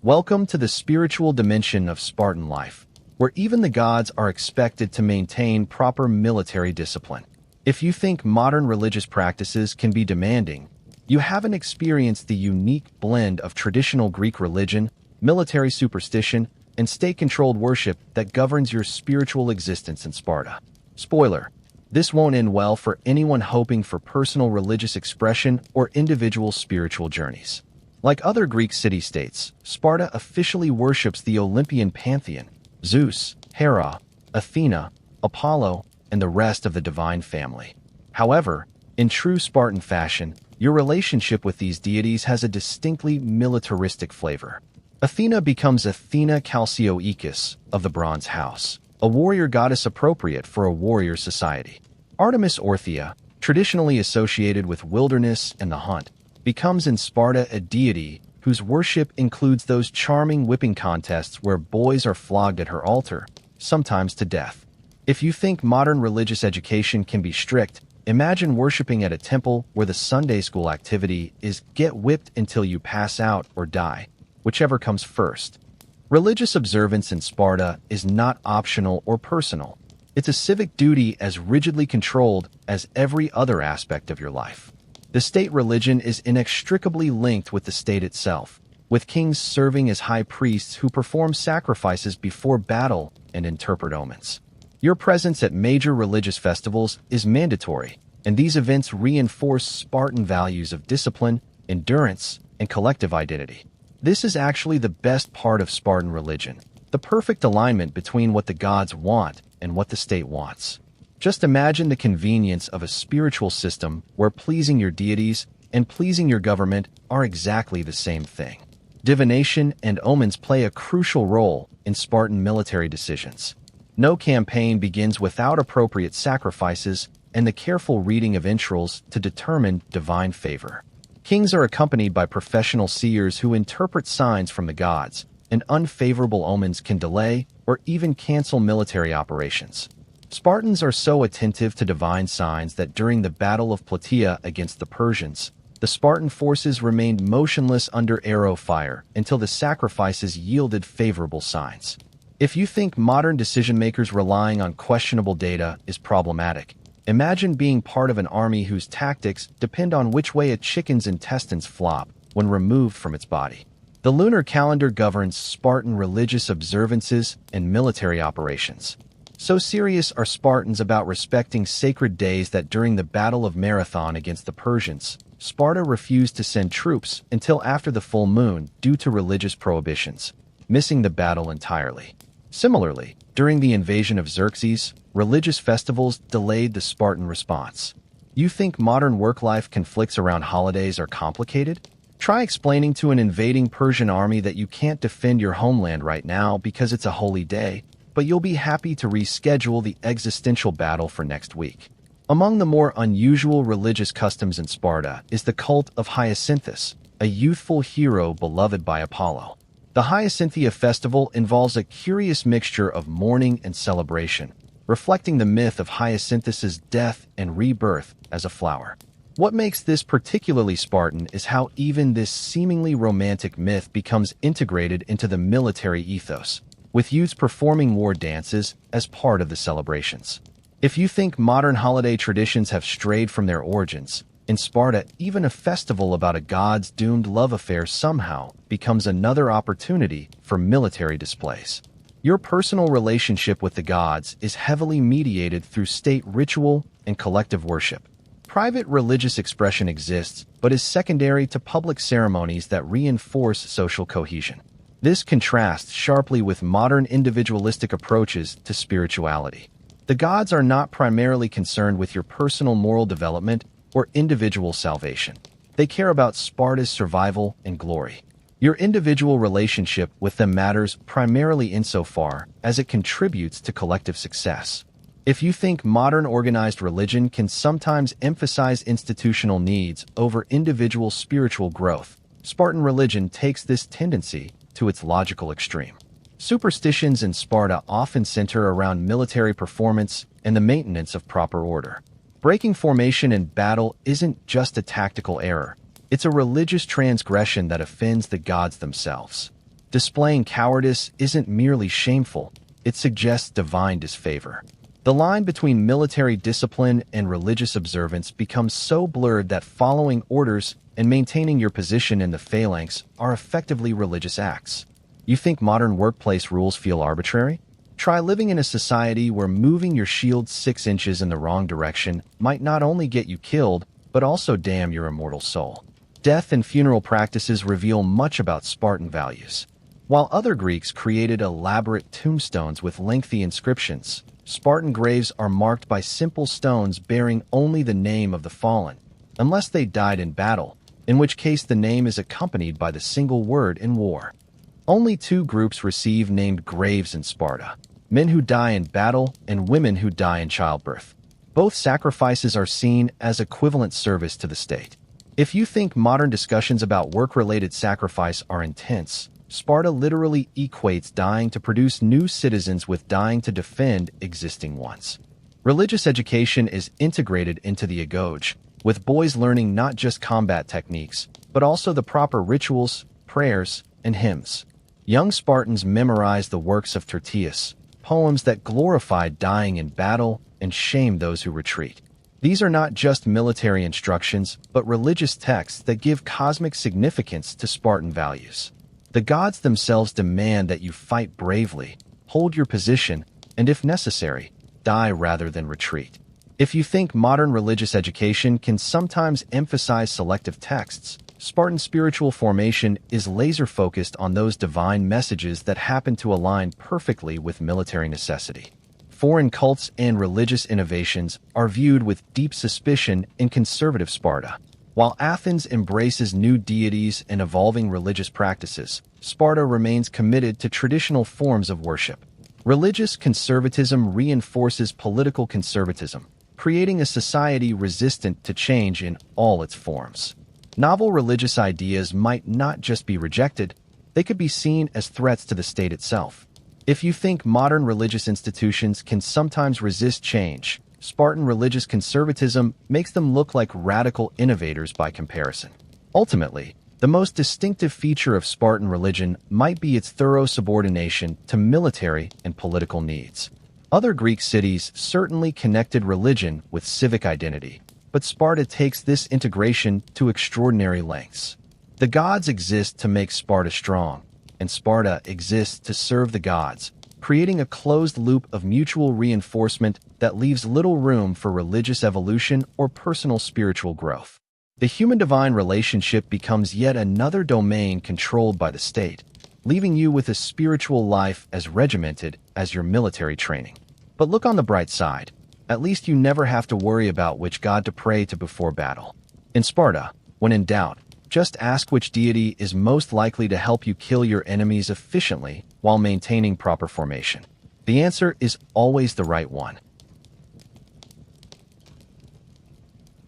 Welcome to the spiritual dimension of Spartan life, where even the gods are expected to maintain proper military discipline. If you think modern religious practices can be demanding, you haven't experienced the unique blend of traditional Greek religion, military superstition, and state-controlled worship that governs your spiritual existence in Sparta. Spoiler: this won't end well for anyone hoping for personal religious expression or individual spiritual journeys. Like other Greek city-states, Sparta officially worships the Olympian pantheon, Zeus, Hera, Athena, Apollo, and the rest of the divine family. However, in true Spartan fashion, your relationship with these deities has a distinctly militaristic flavor. Athena becomes Athena Chalcioikis of the Bronze House, a warrior goddess appropriate for a warrior society. Artemis Orthia, traditionally associated with wilderness and the hunt, becomes in Sparta a deity whose worship includes those charming whipping contests where boys are flogged at her altar, sometimes to death. If you think modern religious education can be strict, imagine worshiping at a temple where the Sunday school activity is get whipped until you pass out or die, whichever comes first. Religious observance in Sparta is not optional or personal. It's a civic duty as rigidly controlled as every other aspect of your life. The state religion is inextricably linked with the state itself, with kings serving as high priests who perform sacrifices before battle and interpret omens. Your presence at major religious festivals is mandatory, and these events reinforce Spartan values of discipline, endurance, and collective identity. This is actually the best part of Spartan religion, the perfect alignment between what the gods want and what the state wants. Just imagine the convenience of a spiritual system where pleasing your deities and pleasing your government are exactly the same thing. Divination and omens play a crucial role in Spartan military decisions. No campaign begins without appropriate sacrifices and the careful reading of entrails to determine divine favor. Kings are accompanied by professional seers who interpret signs from the gods, and unfavorable omens can delay or even cancel military operations. Spartans are so attentive to divine signs that during the Battle of Plataea against the Persians, the Spartan forces remained motionless under arrow fire until the sacrifices yielded favorable signs. If you think modern decision-makers relying on questionable data is problematic, imagine being part of an army whose tactics depend on which way a chicken's intestines flop when removed from its body. The lunar calendar governs Spartan religious observances and military operations. So serious are Spartans about respecting sacred days that during the Battle of Marathon against the Persians, Sparta refused to send troops until after the full moon due to religious prohibitions, missing the battle entirely. Similarly, during the invasion of Xerxes, religious festivals delayed the Spartan response. You think modern work life conflicts around holidays are complicated? Try explaining to an invading Persian army that you can't defend your homeland right now because it's a holy day, but you'll be happy to reschedule the existential battle for next week. Among the more unusual religious customs in Sparta is the cult of Hyacinthus, a youthful hero beloved by Apollo. The Hyacinthia festival involves a curious mixture of mourning and celebration, reflecting the myth of Hyacinthus' death and rebirth as a flower. What makes this particularly Spartan is how even this seemingly romantic myth becomes integrated into the military ethos, with youths performing war dances as part of the celebrations. If you think modern holiday traditions have strayed from their origins, in Sparta, even a festival about a god's doomed love affair somehow becomes another opportunity for military displays. Your personal relationship with the gods is heavily mediated through state ritual and collective worship. Private religious expression exists, but is secondary to public ceremonies that reinforce social cohesion. This contrasts sharply with modern individualistic approaches to spirituality. The gods are not primarily concerned with your personal moral development or individual salvation. They care about Sparta's survival and glory. Your individual relationship with them matters primarily insofar as it contributes to collective success. If you think modern organized religion can sometimes emphasize institutional needs over individual spiritual growth, Spartan religion takes this tendency to its logical extreme. Superstitions in Sparta often center around military performance and the maintenance of proper order. Breaking formation in battle isn't just a tactical error. It's a religious transgression that offends the gods themselves. Displaying cowardice isn't merely shameful, it suggests divine disfavor. The line between military discipline and religious observance becomes so blurred that following orders and maintaining your position in the phalanx are effectively religious acts. You think modern workplace rules feel arbitrary? Try living in a society where moving your shield 6 inches in the wrong direction might not only get you killed, but also damn your immortal soul. Death and funeral practices reveal much about Spartan values. While other Greeks created elaborate tombstones with lengthy inscriptions, Spartan graves are marked by simple stones bearing only the name of the fallen, unless they died in battle, in which case the name is accompanied by the single word in war. Only 2 groups receive named graves in Sparta: men who die in battle and women who die in childbirth. Both sacrifices are seen as equivalent service to the state. If you think modern discussions about work-related sacrifice are intense, Sparta literally equates dying to produce new citizens with dying to defend existing ones. Religious education is integrated into the agoge, with boys learning not just combat techniques, but also the proper rituals, prayers, and hymns. Young Spartans memorize the works of Tertius, poems that glorified dying in battle and shame those who retreat. These are not just military instructions, but religious texts that give cosmic significance to Spartan values. The gods themselves demand that you fight bravely, hold your position, and if necessary, die rather than retreat. If you think modern religious education can sometimes emphasize selective texts, Spartan spiritual formation is laser-focused on those divine messages that happen to align perfectly with military necessity. Foreign cults and religious innovations are viewed with deep suspicion in conservative Sparta. While Athens embraces new deities and evolving religious practices, Sparta remains committed to traditional forms of worship. Religious conservatism reinforces political conservatism, creating a society resistant to change in all its forms. Novel religious ideas might not just be rejected, they could be seen as threats to the state itself. If you think modern religious institutions can sometimes resist change, Spartan religious conservatism makes them look like radical innovators by comparison. Ultimately, the most distinctive feature of Spartan religion might be its thorough subordination to military and political needs. Other Greek cities certainly connected religion with civic identity, but Sparta takes this integration to extraordinary lengths. The gods exist to make Sparta strong, and Sparta exists to serve the gods, creating a closed loop of mutual reinforcement that leaves little room for religious evolution or personal spiritual growth. The human-divine relationship becomes yet another domain controlled by the state, leaving you with a spiritual life as regimented as your military training. But look on the bright side. At least you never have to worry about which god to pray to before battle. In Sparta, when in doubt, just ask which deity is most likely to help you kill your enemies efficiently while maintaining proper formation. The answer is always the right one.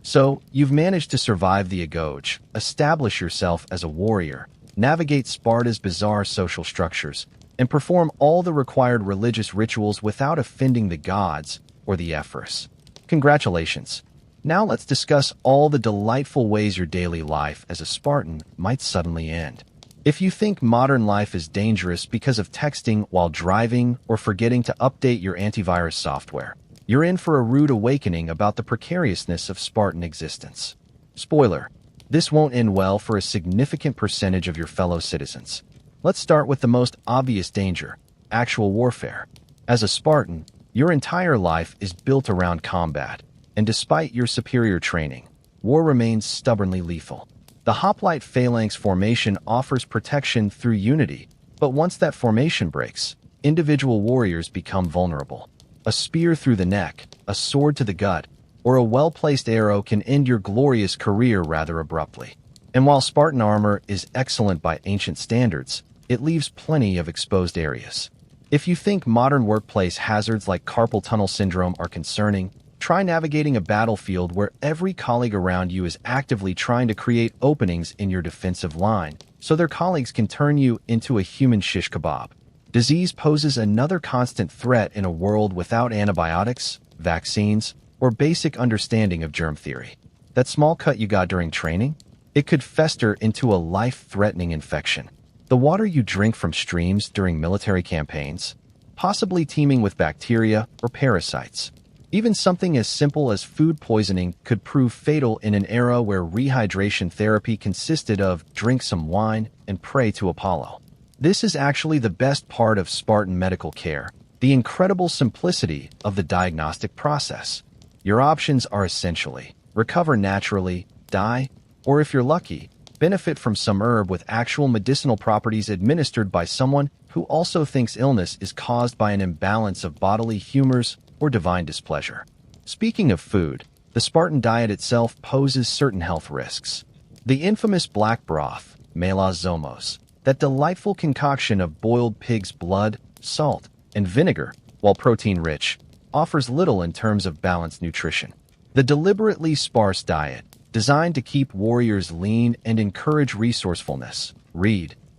So, you've managed to survive the agoge, establish yourself as a warrior, navigate Sparta's bizarre social structures, and perform all the required religious rituals without offending the gods or the Ephesus. Congratulations! Now let's discuss all the delightful ways your daily life as a Spartan might suddenly end. If you think modern life is dangerous because of texting while driving or forgetting to update your antivirus software, you're in for a rude awakening about the precariousness of Spartan existence. Spoiler: this won't end well for a significant percentage of your fellow citizens. Let's start with the most obvious danger: actual warfare. As a Spartan, your entire life is built around combat, and despite your superior training, war remains stubbornly lethal. The hoplite phalanx formation offers protection through unity, but once that formation breaks, individual warriors become vulnerable. A spear through the neck, a sword to the gut, or a well-placed arrow can end your glorious career rather abruptly. And while Spartan armor is excellent by ancient standards, it leaves plenty of exposed areas. If you think modern workplace hazards like carpal tunnel syndrome are concerning, try navigating a battlefield where every colleague around you is actively trying to create openings in your defensive line so their colleagues can turn you into a human shish kebab. Disease poses another constant threat in a world without antibiotics, vaccines, or basic understanding of germ theory. That small cut you got during training? It could fester into a life-threatening infection. The water you drink from streams during military campaigns, possibly teeming with bacteria or parasites. Even something as simple as food poisoning could prove fatal in an era where rehydration therapy consisted of drink some wine and pray to Apollo. This is actually the best part of Spartan medical care, the incredible simplicity of the diagnostic process. Your options are essentially recover naturally, die, or if you're lucky, benefit from some herb with actual medicinal properties administered by someone who also thinks illness is caused by an imbalance of bodily humors or divine displeasure. Speaking of food, the Spartan diet itself poses certain health risks. The infamous black broth, melas zomos, that delightful concoction of boiled pig's blood, salt, and vinegar, while protein-rich, offers little in terms of balanced nutrition. The deliberately sparse diet, designed to keep warriors lean and encourage resourcefulness,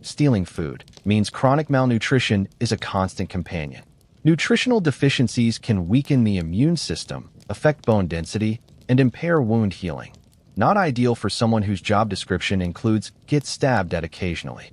stealing food, means chronic malnutrition is a constant companion. Nutritional deficiencies can weaken the immune system, affect bone density, and impair wound healing. Not ideal for someone whose job description includes get stabbed at occasionally.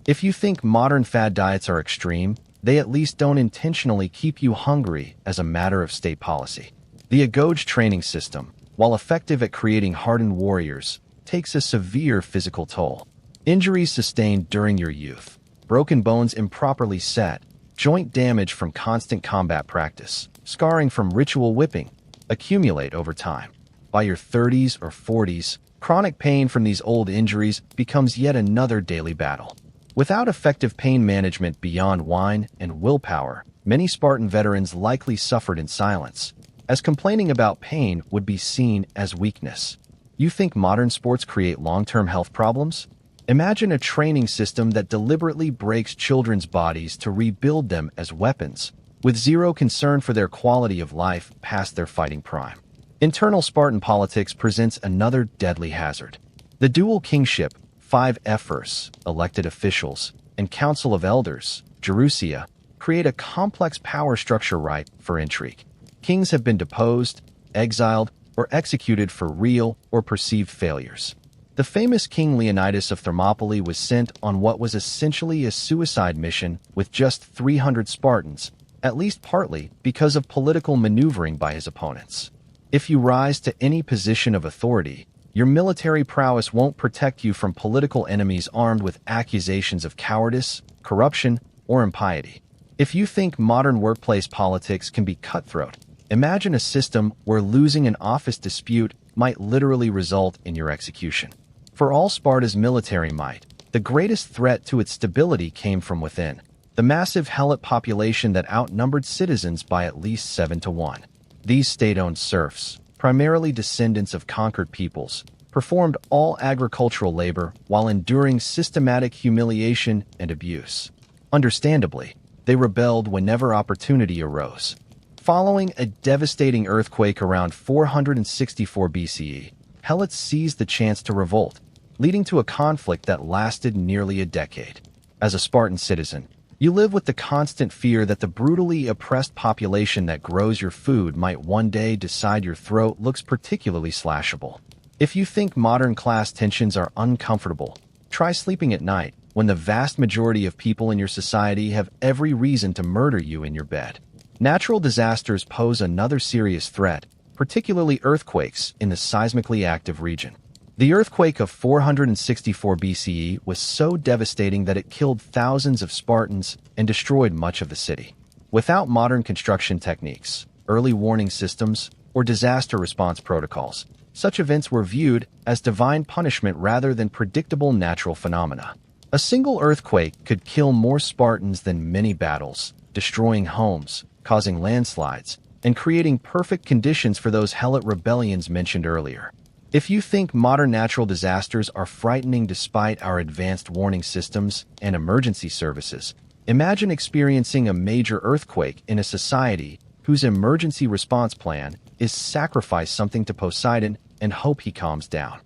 If you think modern fad diets are extreme, they at least don't intentionally keep you hungry as a matter of state policy. The Agoj training system, while effective at creating hardened warriors, takes a severe physical toll. Injuries sustained during your youth, broken bones improperly set, joint damage from constant combat practice, scarring from ritual whipping, accumulate over time. By your 30s or 40s, chronic pain from these old injuries becomes yet another daily battle. Without effective pain management beyond wine and willpower, many Spartan veterans likely suffered in silence, as complaining about pain would be seen as weakness. You think modern sports create long-term health problems? Imagine a training system that deliberately breaks children's bodies to rebuild them as weapons, with zero concern for their quality of life past their fighting prime. Internal Spartan politics presents another deadly hazard. The dual kingship, 5 ephors, elected officials, and council of elders, Gerousia, create a complex power structure ripe for intrigue. Kings have been deposed, exiled, or executed for real or perceived failures. The famous King Leonidas of Thermopylae was sent on what was essentially a suicide mission with just 300 Spartans, at least partly because of political maneuvering by his opponents. If you rise to any position of authority, your military prowess won't protect you from political enemies armed with accusations of cowardice, corruption, or impiety. If you think modern workplace politics can be cutthroat, imagine a system where losing an office dispute might literally result in your execution. For all Sparta's military might, the greatest threat to its stability came from within, the massive Helot population that outnumbered citizens by at least 7 to 1. These state-owned serfs, primarily descendants of conquered peoples, performed all agricultural labor while enduring systematic humiliation and abuse. Understandably, they rebelled whenever opportunity arose. Following a devastating earthquake around 464 BCE, Helots seized the chance to revolt. leading to a conflict that lasted nearly a decade. As a Spartan citizen, you live with the constant fear that the brutally oppressed population that grows your food might one day decide your throat looks particularly slashable. If you think modern class tensions are uncomfortable, try sleeping at night when the vast majority of people in your society have every reason to murder you in your bed. Natural disasters pose another serious threat, particularly earthquakes in the seismically active region. The earthquake of 464 BCE was so devastating that it killed thousands of Spartans and destroyed much of the city. Without modern construction techniques, early warning systems, or disaster response protocols, such events were viewed as divine punishment rather than predictable natural phenomena. A single earthquake could kill more Spartans than many battles, destroying homes, causing landslides, and creating perfect conditions for those helot rebellions mentioned earlier. If you think modern natural disasters are frightening despite our advanced warning systems and emergency services, imagine experiencing a major earthquake in a society whose emergency response plan is sacrifice something to Poseidon and hope he calms down.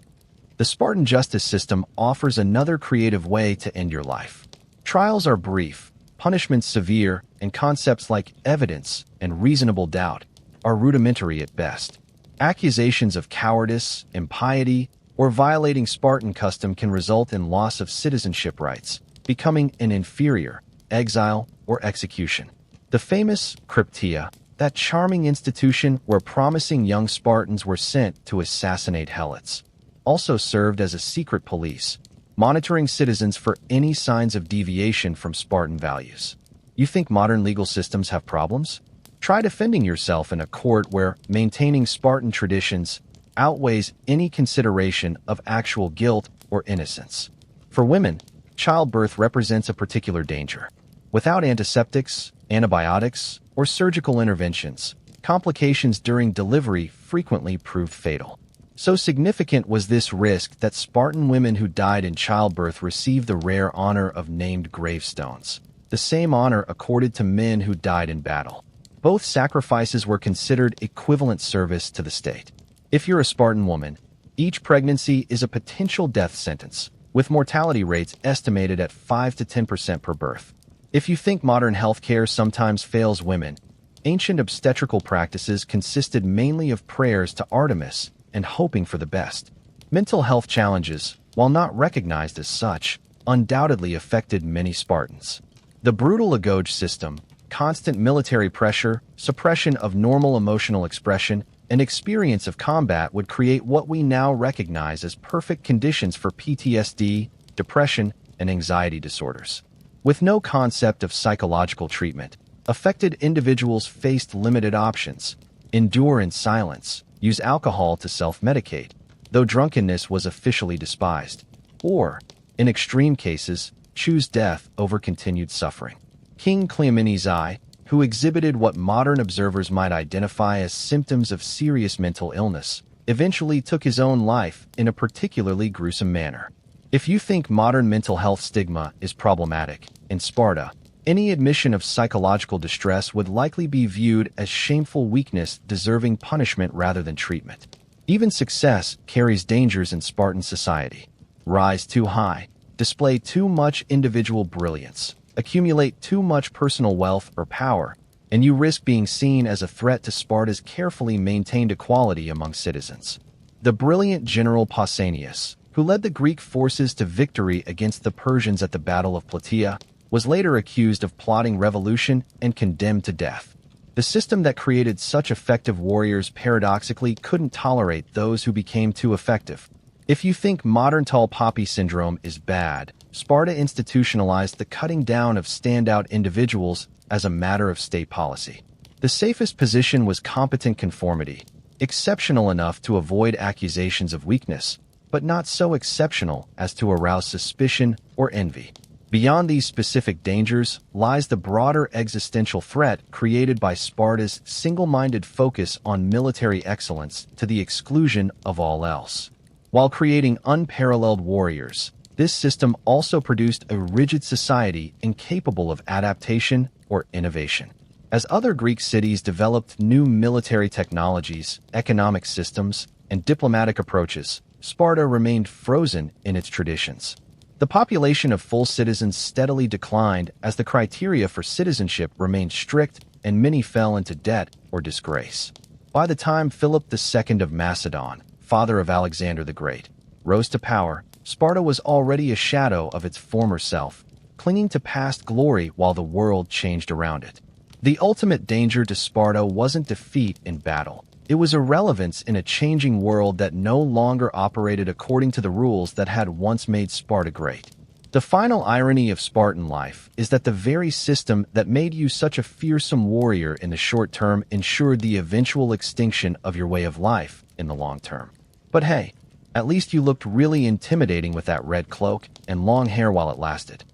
The Spartan justice system offers another creative way to end your life. Trials are brief, punishments severe, and concepts like evidence and reasonable doubt are rudimentary at best. Accusations of cowardice, impiety, or violating Spartan custom can result in loss of citizenship rights, becoming an inferior, exile, or execution. The famous Cryptia, that charming institution where promising young Spartans were sent to assassinate helots, also served as a secret police, monitoring citizens for any signs of deviation from Spartan values. You think modern legal systems have problems? Try defending yourself in a court where maintaining Spartan traditions outweighs any consideration of actual guilt or innocence. For women, childbirth represents a particular danger. Without antiseptics, antibiotics, or surgical interventions, complications during delivery frequently proved fatal. So significant was this risk that Spartan women who died in childbirth received the rare honor of named gravestones, the same honor accorded to men who died in battle. Both sacrifices were considered equivalent service to the state. If you're a Spartan woman, each pregnancy is a potential death sentence, with mortality rates estimated at 5 to 10% per birth. If you think modern healthcare sometimes fails women, ancient obstetrical practices consisted mainly of prayers to Artemis and hoping for the best. Mental health challenges, while not recognized as such, undoubtedly affected many Spartans. The brutal agoge system, constant military pressure, suppression of normal emotional expression, and experience of combat would create what we now recognize as perfect conditions for PTSD, depression, and anxiety disorders. With no concept of psychological treatment, affected individuals faced limited options: endure in silence, use alcohol to self-medicate, though drunkenness was officially despised, or, in extreme cases, choose death over continued suffering. King Cleomenes I, who exhibited what modern observers might identify as symptoms of serious mental illness, eventually took his own life in a particularly gruesome manner. If you think modern mental health stigma is problematic, in Sparta, any admission of psychological distress would likely be viewed as shameful weakness deserving punishment rather than treatment. Even success carries dangers in Spartan society. Rise too high, display too much individual brilliance, accumulate too much personal wealth or power, and you risk being seen as a threat to Sparta's carefully maintained equality among citizens. The brilliant general Pausanias, who led the Greek forces to victory against the Persians at the Battle of Plataea, was later accused of plotting revolution and condemned to death. The system that created such effective warriors paradoxically couldn't tolerate those who became too effective. If you think modern tall poppy syndrome is bad, Sparta institutionalized the cutting down of standout individuals as a matter of state policy. The safest position was competent conformity, exceptional enough to avoid accusations of weakness, but not so exceptional as to arouse suspicion or envy. Beyond these specific dangers lies the broader existential threat created by Sparta's single-minded focus on military excellence to the exclusion of all else. While creating unparalleled warriors, this system also produced a rigid society incapable of adaptation or innovation. As other Greek cities developed new military technologies, economic systems, and diplomatic approaches, Sparta remained frozen in its traditions. The population of full citizens steadily declined as the criteria for citizenship remained strict and many fell into debt or disgrace. By the time Philip II of Macedon, father of Alexander the Great, rose to power, Sparta was already a shadow of its former self, clinging to past glory while the world changed around it. The ultimate danger to Sparta wasn't defeat in battle. It was irrelevance in a changing world that no longer operated according to the rules that had once made Sparta great. The final irony of Spartan life is that the very system that made you such a fearsome warrior in the short term ensured the eventual extinction of your way of life in the long term. But hey, at least you looked really intimidating with that red cloak and long hair while it lasted.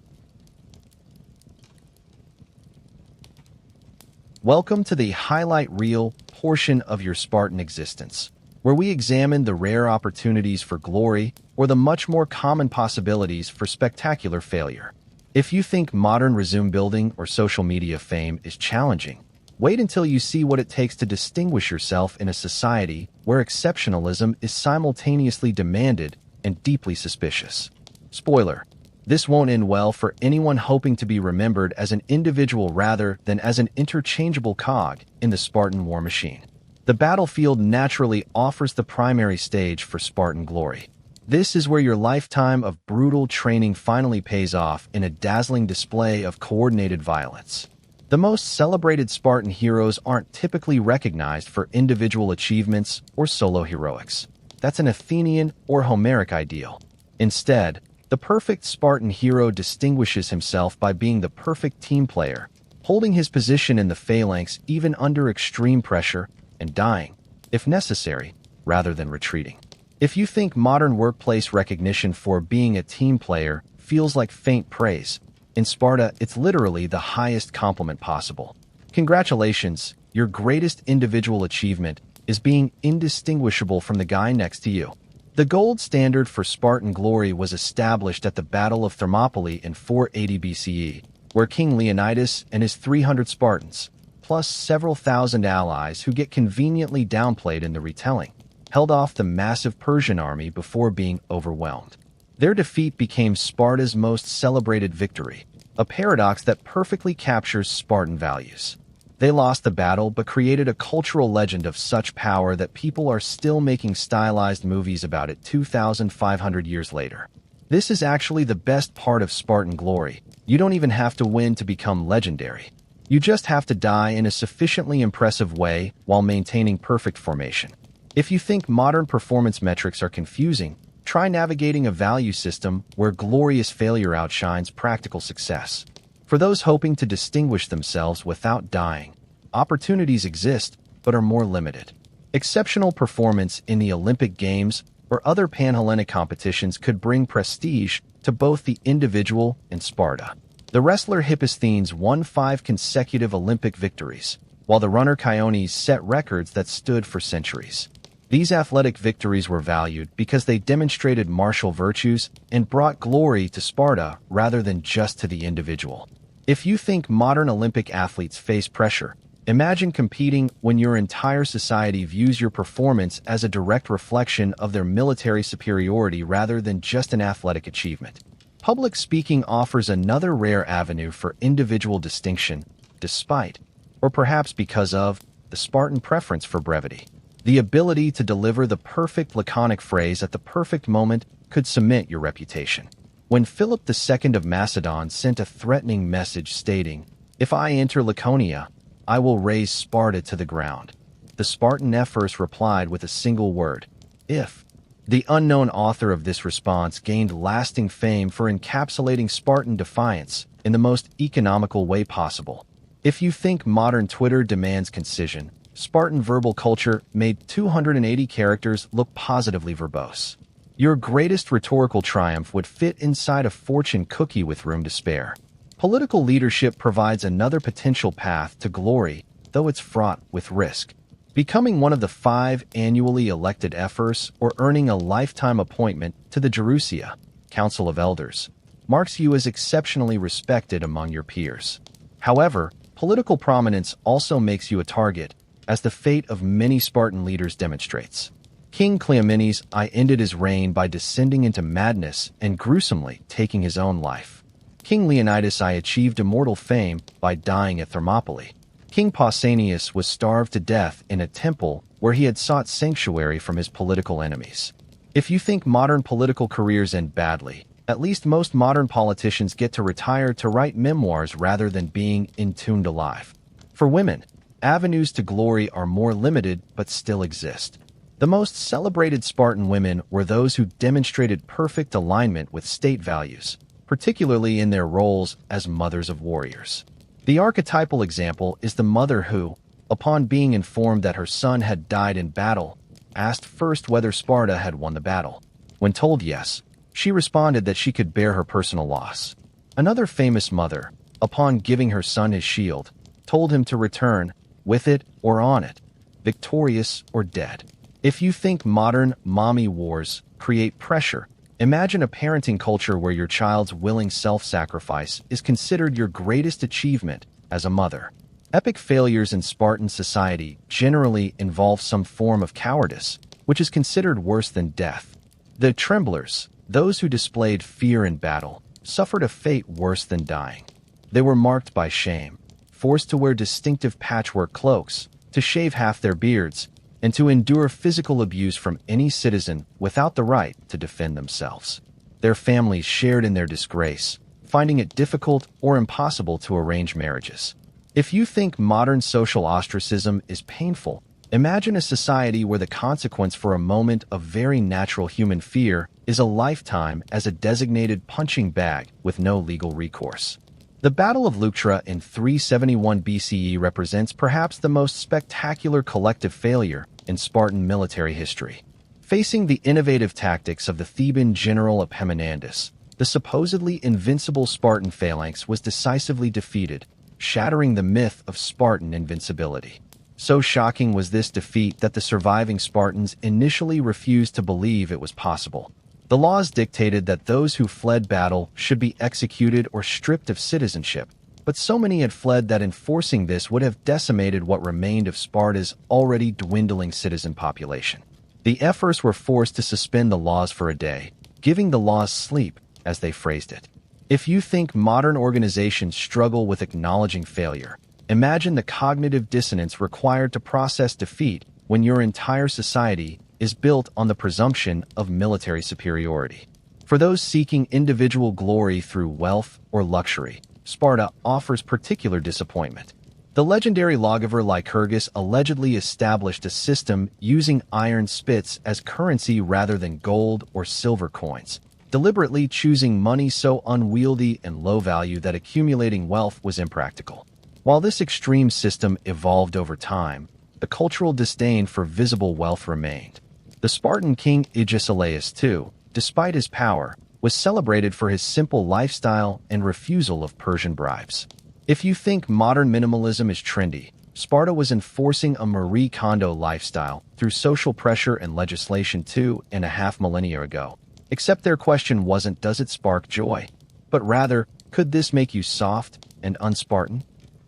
Welcome to the highlight reel portion of your Spartan existence, where we examine the rare opportunities for glory or the much more common possibilities for spectacular failure. If you think modern resume building or social media fame is challenging, wait until you see what it takes to distinguish yourself in a society where exceptionalism is simultaneously demanded and deeply suspicious. Spoiler: this won't end well for anyone hoping to be remembered as an individual rather than as an interchangeable cog in the Spartan war machine. The battlefield naturally offers the primary stage for Spartan glory. This is where your lifetime of brutal training finally pays off in a dazzling display of coordinated violence. The most celebrated Spartan heroes aren't typically recognized for individual achievements or solo heroics. That's an Athenian or Homeric ideal. Instead, the perfect Spartan hero distinguishes himself by being the perfect team player, holding his position in the phalanx even under extreme pressure, and dying, if necessary, rather than retreating. If you think modern workplace recognition for being a team player feels like faint praise, in Sparta it's literally the highest compliment possible. Congratulations, your greatest individual achievement is being indistinguishable from the guy next to you. The gold standard for Spartan glory was established at the Battle of Thermopylae in 480 BCE, where King Leonidas and his 300 Spartans, plus several thousand allies who get conveniently downplayed in the retelling, held off the massive Persian army before being overwhelmed. Their defeat became Sparta's most celebrated victory, a paradox that perfectly captures Spartan values. They lost the battle but created a cultural legend of such power that people are still making stylized movies about it 2,500 years later. This is actually the best part of Spartan glory. You don't even have to win to become legendary. You just have to die in a sufficiently impressive way while maintaining perfect formation. If you think modern performance metrics are confusing, try navigating a value system where glorious failure outshines practical success. For those hoping to distinguish themselves without dying, opportunities exist but are more limited. Exceptional performance in the Olympic Games or other Pan-Hellenic competitions could bring prestige to both the individual and Sparta. The wrestler Hipposthenes won 5 consecutive Olympic victories, while the runner Chiones set records that stood for centuries. These athletic victories were valued because they demonstrated martial virtues and brought glory to Sparta rather than just to the individual. If you think modern Olympic athletes face pressure, imagine competing when your entire society views your performance as a direct reflection of their military superiority rather than just an athletic achievement. Public speaking offers another rare avenue for individual distinction, despite, or perhaps because of, the Spartan preference for brevity. The ability to deliver the perfect laconic phrase at the perfect moment could cement your reputation. When Philip II of Macedon sent a threatening message stating, "If I enter Laconia, I will raise Sparta to the ground," the Spartan Ephors replied with a single word, "if." The unknown author of this response gained lasting fame for encapsulating Spartan defiance in the most economical way possible. If you think modern Twitter demands concision, Spartan verbal culture made 280 characters look positively verbose. Your greatest rhetorical triumph would fit inside a fortune cookie with room to spare. Political leadership provides another potential path to glory, though it's fraught with risk. Becoming one of the 5 annually elected ephors or earning a lifetime appointment to the Gerousia, Council of Elders, marks you as exceptionally respected among your peers. However, political prominence also makes you a target, as the fate of many Spartan leaders demonstrates. King Cleomenes I ended his reign by descending into madness and gruesomely taking his own life. King Leonidas I achieved immortal fame by dying at Thermopylae. King Pausanias was starved to death in a temple where he had sought sanctuary from his political enemies. If you think modern political careers end badly, at least most modern politicians get to retire to write memoirs rather than being entombed alive. For women, avenues to glory are more limited but still exist. The most celebrated Spartan women were those who demonstrated perfect alignment with state values, particularly in their roles as mothers of warriors. The archetypal example is the mother who, upon being informed that her son had died in battle, asked first whether Sparta had won the battle. When told yes, she responded that she could bear her personal loss. Another famous mother, upon giving her son his shield, told him to return, with it or on it, victorious or dead. If you think modern mommy wars create pressure, imagine a parenting culture where your child's willing self-sacrifice is considered your greatest achievement as a mother. Epic failures in Spartan society generally involve some form of cowardice, which is considered worse than death. The tremblers, those who displayed fear in battle, suffered a fate worse than dying. They were marked by shame, forced to wear distinctive patchwork cloaks, to shave half their beards, and to endure physical abuse from any citizen without the right to defend themselves. Their families shared in their disgrace, finding it difficult or impossible to arrange marriages. If you think modern social ostracism is painful, imagine a society where the consequence for a moment of very natural human fear is a lifetime as a designated punching bag with no legal recourse. The Battle of Leuctra in 371 BCE represents perhaps the most spectacular collective failure in Spartan military history. Facing the innovative tactics of the Theban general Epaminondas, the supposedly invincible Spartan phalanx was decisively defeated, shattering the myth of Spartan invincibility. So shocking was this defeat that the surviving Spartans initially refused to believe it was possible. The laws dictated that those who fled battle should be executed or stripped of citizenship, but so many had fled that enforcing this would have decimated what remained of Sparta's already dwindling citizen population. The ephors were forced to suspend the laws for a day, giving the laws sleep, as they phrased it. If you think modern organizations struggle with acknowledging failure, imagine the cognitive dissonance required to process defeat when your entire society is built on the presumption of military superiority. For those seeking individual glory through wealth or luxury, Sparta offers particular disappointment. The legendary lawgiver Lycurgus allegedly established a system using iron spits as currency rather than gold or silver coins, deliberately choosing money so unwieldy and low value that accumulating wealth was impractical. While this extreme system evolved over time, the cultural disdain for visible wealth remained. The Spartan king Agesilaus II, despite his power, was celebrated for his simple lifestyle and refusal of Persian bribes. If you think modern minimalism is trendy, Sparta was enforcing a Marie Kondo lifestyle through social pressure and legislation 2.5 millennia ago. Except their question wasn't, does it spark joy? But rather, could this make you soft and unspartan?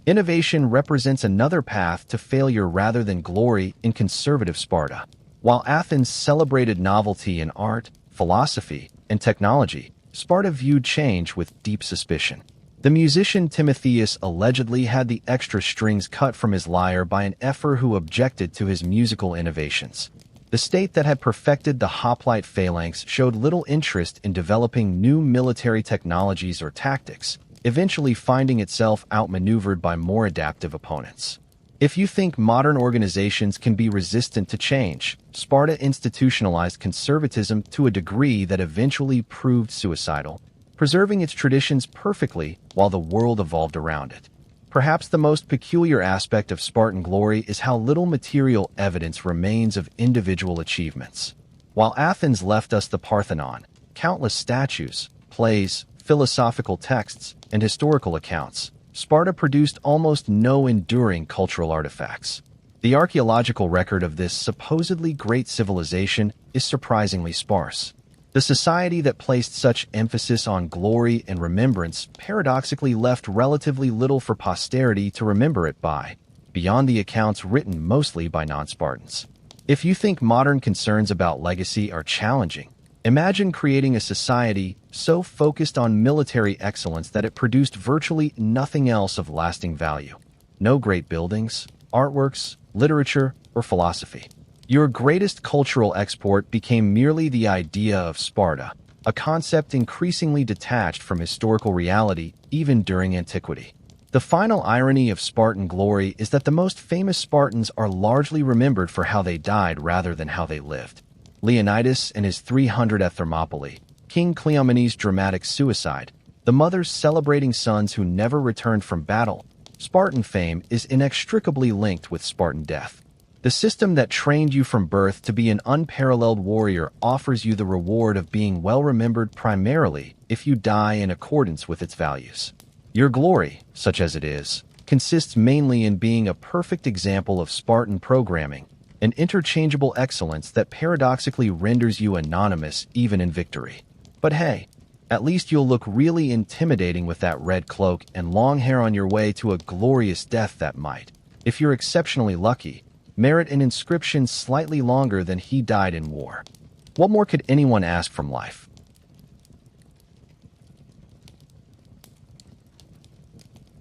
Innovation represents another path to failure rather than glory in conservative Sparta. While Athens celebrated novelty in art, philosophy, and technology, Sparta viewed change with deep suspicion. The musician Timotheus allegedly had the extra strings cut from his lyre by an ephor who objected to his musical innovations. The state that had perfected the hoplite phalanx showed little interest in developing new military technologies or tactics, eventually finding itself outmaneuvered by more adaptive opponents. If you think modern organizations can be resistant to change, Sparta institutionalized conservatism to a degree that eventually proved suicidal, preserving its traditions perfectly while the world evolved around it. Perhaps the most peculiar aspect of Spartan glory is how little material evidence remains of individual achievements. While Athens left us the Parthenon, countless statues, plays, philosophical texts, and historical accounts, Sparta produced almost no enduring cultural artifacts. The archaeological record of this supposedly great civilization is surprisingly sparse. The society that placed such emphasis on glory and remembrance paradoxically left relatively little for posterity to remember it by, beyond the accounts written mostly by non-Spartans. If you think modern concerns about legacy are challenging, imagine creating a society so focused on military excellence that it produced virtually nothing else of lasting value. No great buildings, artworks, literature, or philosophy. Your greatest cultural export became merely the idea of Sparta, a concept increasingly detached from historical reality even during antiquity. The final irony of Spartan glory is that the most famous Spartans are largely remembered for how they died rather than how they lived. Leonidas and his 300 at Thermopylae, King Cleomenes' dramatic suicide, the mothers celebrating sons who never returned from battle. Spartan fame is inextricably linked with Spartan death. The system that trained you from birth to be an unparalleled warrior offers you the reward of being well remembered primarily if you die in accordance with its values. Your glory, such as it is, consists mainly in being a perfect example of Spartan programming, an interchangeable excellence that paradoxically renders you anonymous even in victory. But hey, at least you'll look really intimidating with that red cloak and long hair on your way to a glorious death that might, if you're exceptionally lucky, merit an inscription slightly longer than "He died in war." What more could anyone ask from life?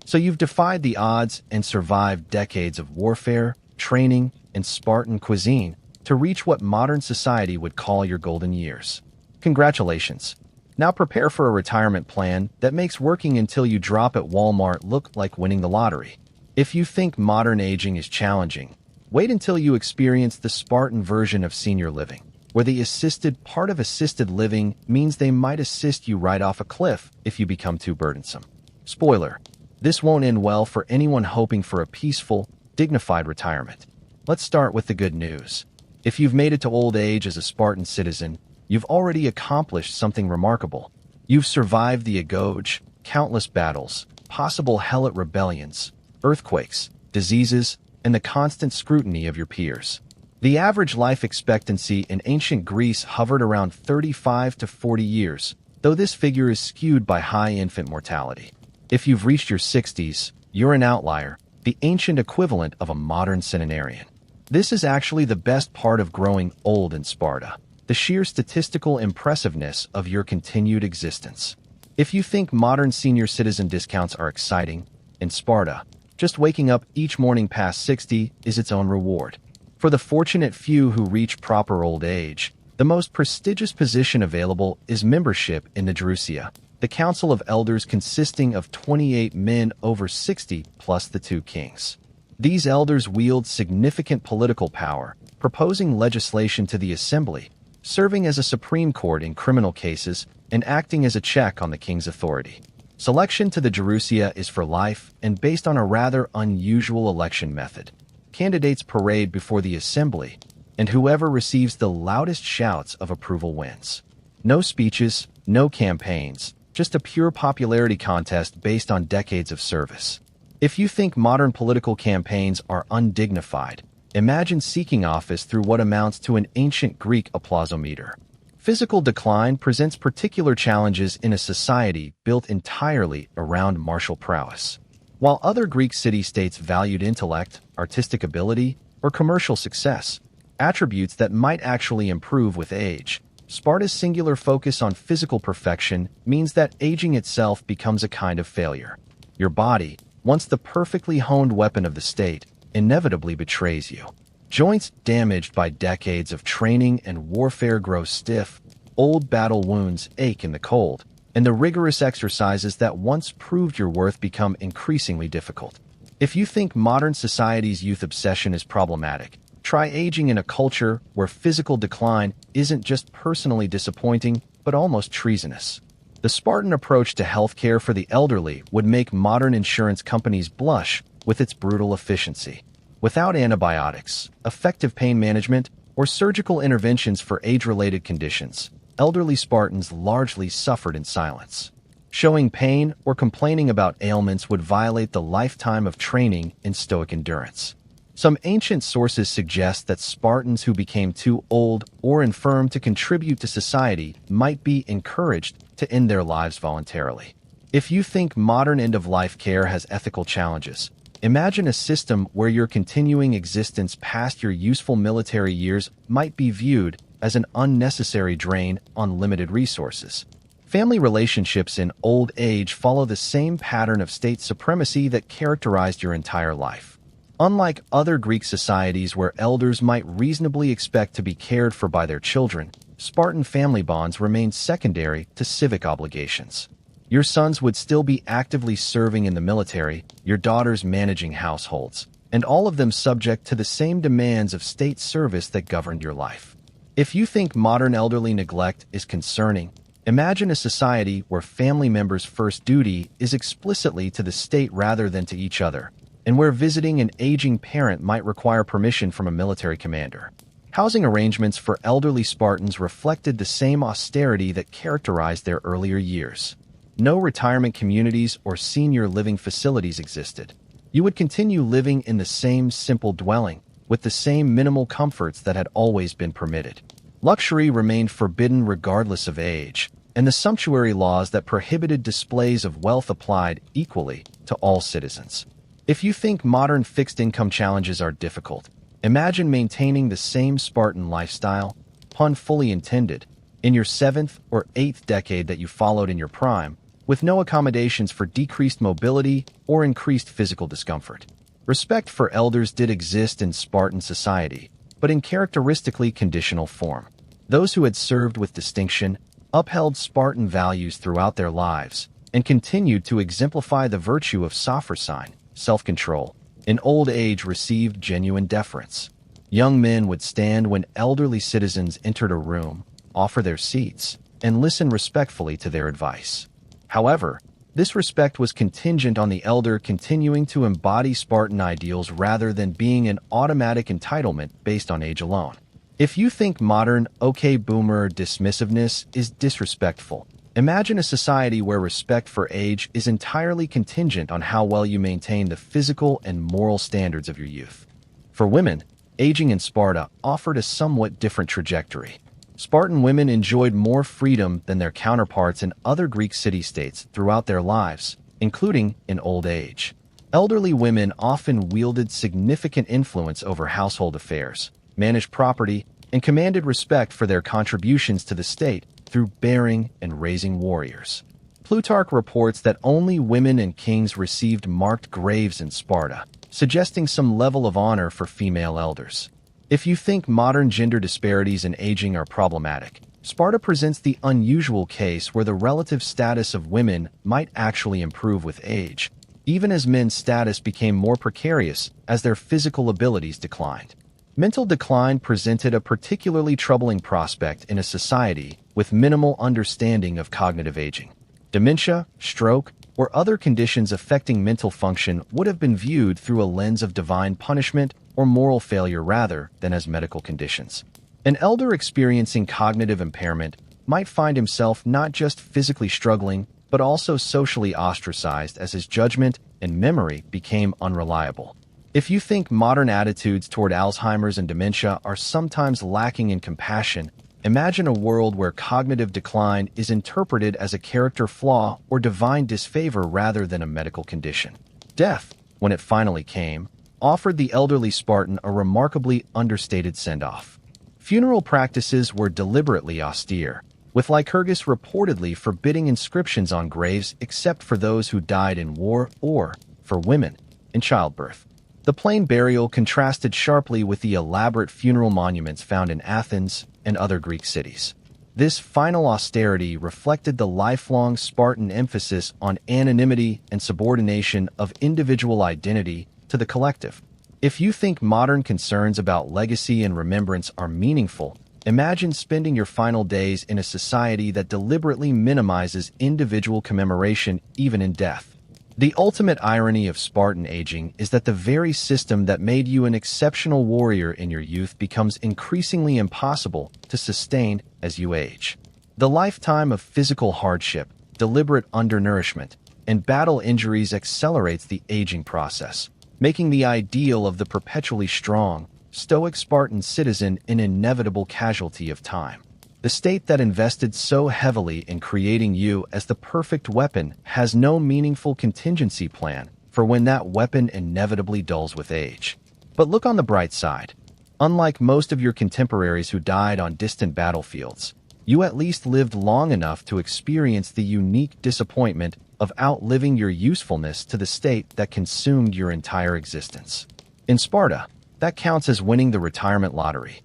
So you've defied the odds and survived decades of warfare, training, and Spartan cuisine to reach what modern society would call your golden years. Congratulations. Now prepare for a retirement plan that makes working until you drop at Walmart look like winning the lottery. If you think modern aging is challenging, wait until you experience the Spartan version of senior living, where the assisted part of assisted living means they might assist you right off a cliff if you become too burdensome. Spoiler: this won't end well for anyone hoping for a peaceful, dignified retirement. Let's start with the good news. If you've made it to old age as a Spartan citizen, you've already accomplished something remarkable. You've survived the agoge, countless battles, possible helot rebellions, earthquakes, diseases, and the constant scrutiny of your peers. The average life expectancy in ancient Greece hovered around 35 to 40 years, though this figure is skewed by high infant mortality. If you've reached your 60s, you're an outlier, the ancient equivalent of a modern centenarian. This is actually the best part of growing old in Sparta, the sheer statistical impressiveness of your continued existence. If you think modern senior citizen discounts are exciting, in Sparta, just waking up each morning past 60 is its own reward. For the fortunate few who reach proper old age, the most prestigious position available is membership in the Gerousia, the council of elders consisting of 28 men over 60 plus the 2 kings. These elders wield significant political power, proposing legislation to the assembly, serving as a supreme court in criminal cases, and acting as a check on the king's authority. Selection to the Gerousia is for life and based on a rather unusual election method. Candidates parade before the assembly, and whoever receives the loudest shouts of approval wins. No speeches, no campaigns, just a pure popularity contest based on decades of service. If you think modern political campaigns are undignified, imagine seeking office through what amounts to an ancient Greek applausometer. Physical decline presents particular challenges in a society built entirely around martial prowess. While other Greek city-states valued intellect, artistic ability, or commercial success, attributes that might actually improve with age, Sparta's singular focus on physical perfection means that aging itself becomes a kind of failure. Your body, once the perfectly honed weapon of the state, inevitably betrays you. Joints damaged by decades of training and warfare grow stiff, old battle wounds ache in the cold, and the rigorous exercises that once proved your worth become increasingly difficult. If you think modern society's youth obsession is problematic, try aging in a culture where physical decline isn't just personally disappointing, but almost treasonous. The Spartan approach to healthcare for the elderly would make modern insurance companies blush with its brutal efficiency. Without antibiotics, effective pain management, or surgical interventions for age-related conditions, elderly Spartans largely suffered in silence. Showing pain or complaining about ailments would violate the lifetime of training in stoic endurance. Some ancient sources suggest that Spartans who became too old or infirm to contribute to society might be encouraged to end their lives voluntarily. If you think modern end-of-life care has ethical challenges, Imagine a system where your continuing existence past your useful military years might be viewed as an unnecessary drain on limited resources. Family relationships in old age follow the same pattern of state supremacy that characterized your entire life. Unlike other Greek societies where elders might reasonably expect to be cared for by their children, Spartan family bonds remained secondary to civic obligations. Your sons would still be actively serving in the military, your daughters managing households, and all of them subject to the same demands of state service that governed your life. If you think modern elderly neglect is concerning, imagine a society where family members' first duty is explicitly to the state rather than to each other, and where visiting an aging parent might require permission from a military commander. Housing arrangements for elderly Spartans reflected the same austerity that characterized their earlier years. No retirement communities or senior living facilities existed. You would continue living in the same simple dwelling, with the same minimal comforts that had always been permitted. Luxury remained forbidden regardless of age, and the sumptuary laws that prohibited displays of wealth applied equally to all citizens. If you think modern fixed-income challenges are difficult, imagine maintaining the same Spartan lifestyle, pun fully intended, in your 7th or 8th decade that you followed in your prime, with no accommodations for decreased mobility or increased physical discomfort. Respect for elders did exist in Spartan society, but in characteristically conditional form. Those who had served with distinction upheld Spartan values throughout their lives and continued to exemplify the virtue of sophrosyne, self-control. In old age received genuine deference. Young men would stand when elderly citizens entered a room, offer their seats, and listen respectfully to their advice. However, this respect was contingent on the elder continuing to embody Spartan ideals rather than being an automatic entitlement based on age alone. If you think modern "okay boomer" dismissiveness is disrespectful, imagine a society where respect for age is entirely contingent on how well you maintain the physical and moral standards of your youth. For women, aging in Sparta offered a somewhat different trajectory. Spartan women enjoyed more freedom than their counterparts in other Greek city-states throughout their lives, including in old age. Elderly women often wielded significant influence over household affairs, managed property, and commanded respect for their contributions to the state through bearing and raising warriors. Plutarch reports that only women and kings received marked graves in Sparta, suggesting some level of honor for female elders. If you think modern gender disparities in aging are problematic, Sparta presents the unusual case where the relative status of women might actually improve with age, even as men's status became more precarious as their physical abilities declined. Mental decline presented a particularly troubling prospect in a society with minimal understanding of cognitive aging. Dementia, stroke, or other conditions affecting mental function would have been viewed through a lens of divine punishment or moral failure rather than as medical conditions. An elder experiencing cognitive impairment might find himself not just physically struggling, but also socially ostracized as his judgment and memory became unreliable. If you think modern attitudes toward Alzheimer's and dementia are sometimes lacking in compassion, imagine a world where cognitive decline is interpreted as a character flaw or divine disfavor rather than a medical condition. Death, when it finally came, offered the elderly Spartan a remarkably understated send-off. Funeral practices were deliberately austere, with Lycurgus reportedly forbidding inscriptions on graves except for those who died in war or, for women, in childbirth. The plain burial contrasted sharply with the elaborate funeral monuments found in Athens and other Greek cities. This final austerity reflected the lifelong Spartan emphasis on anonymity and subordination of individual identity to the collective. If you think modern concerns about legacy and remembrance are meaningful, imagine spending your final days in a society that deliberately minimizes individual commemoration even in death. The ultimate irony of Spartan aging is that the very system that made you an exceptional warrior in your youth becomes increasingly impossible to sustain as you age. The lifetime of physical hardship, deliberate undernourishment, and battle injuries accelerates the aging process, making the ideal of the perpetually strong, stoic Spartan citizen an inevitable casualty of time. The state that invested so heavily in creating you as the perfect weapon has no meaningful contingency plan for when that weapon inevitably dulls with age. But look on the bright side. Unlike most of your contemporaries who died on distant battlefields, you at least lived long enough to experience the unique disappointment of outliving your usefulness to the state that consumed your entire existence. In Sparta, that counts as winning the retirement lottery.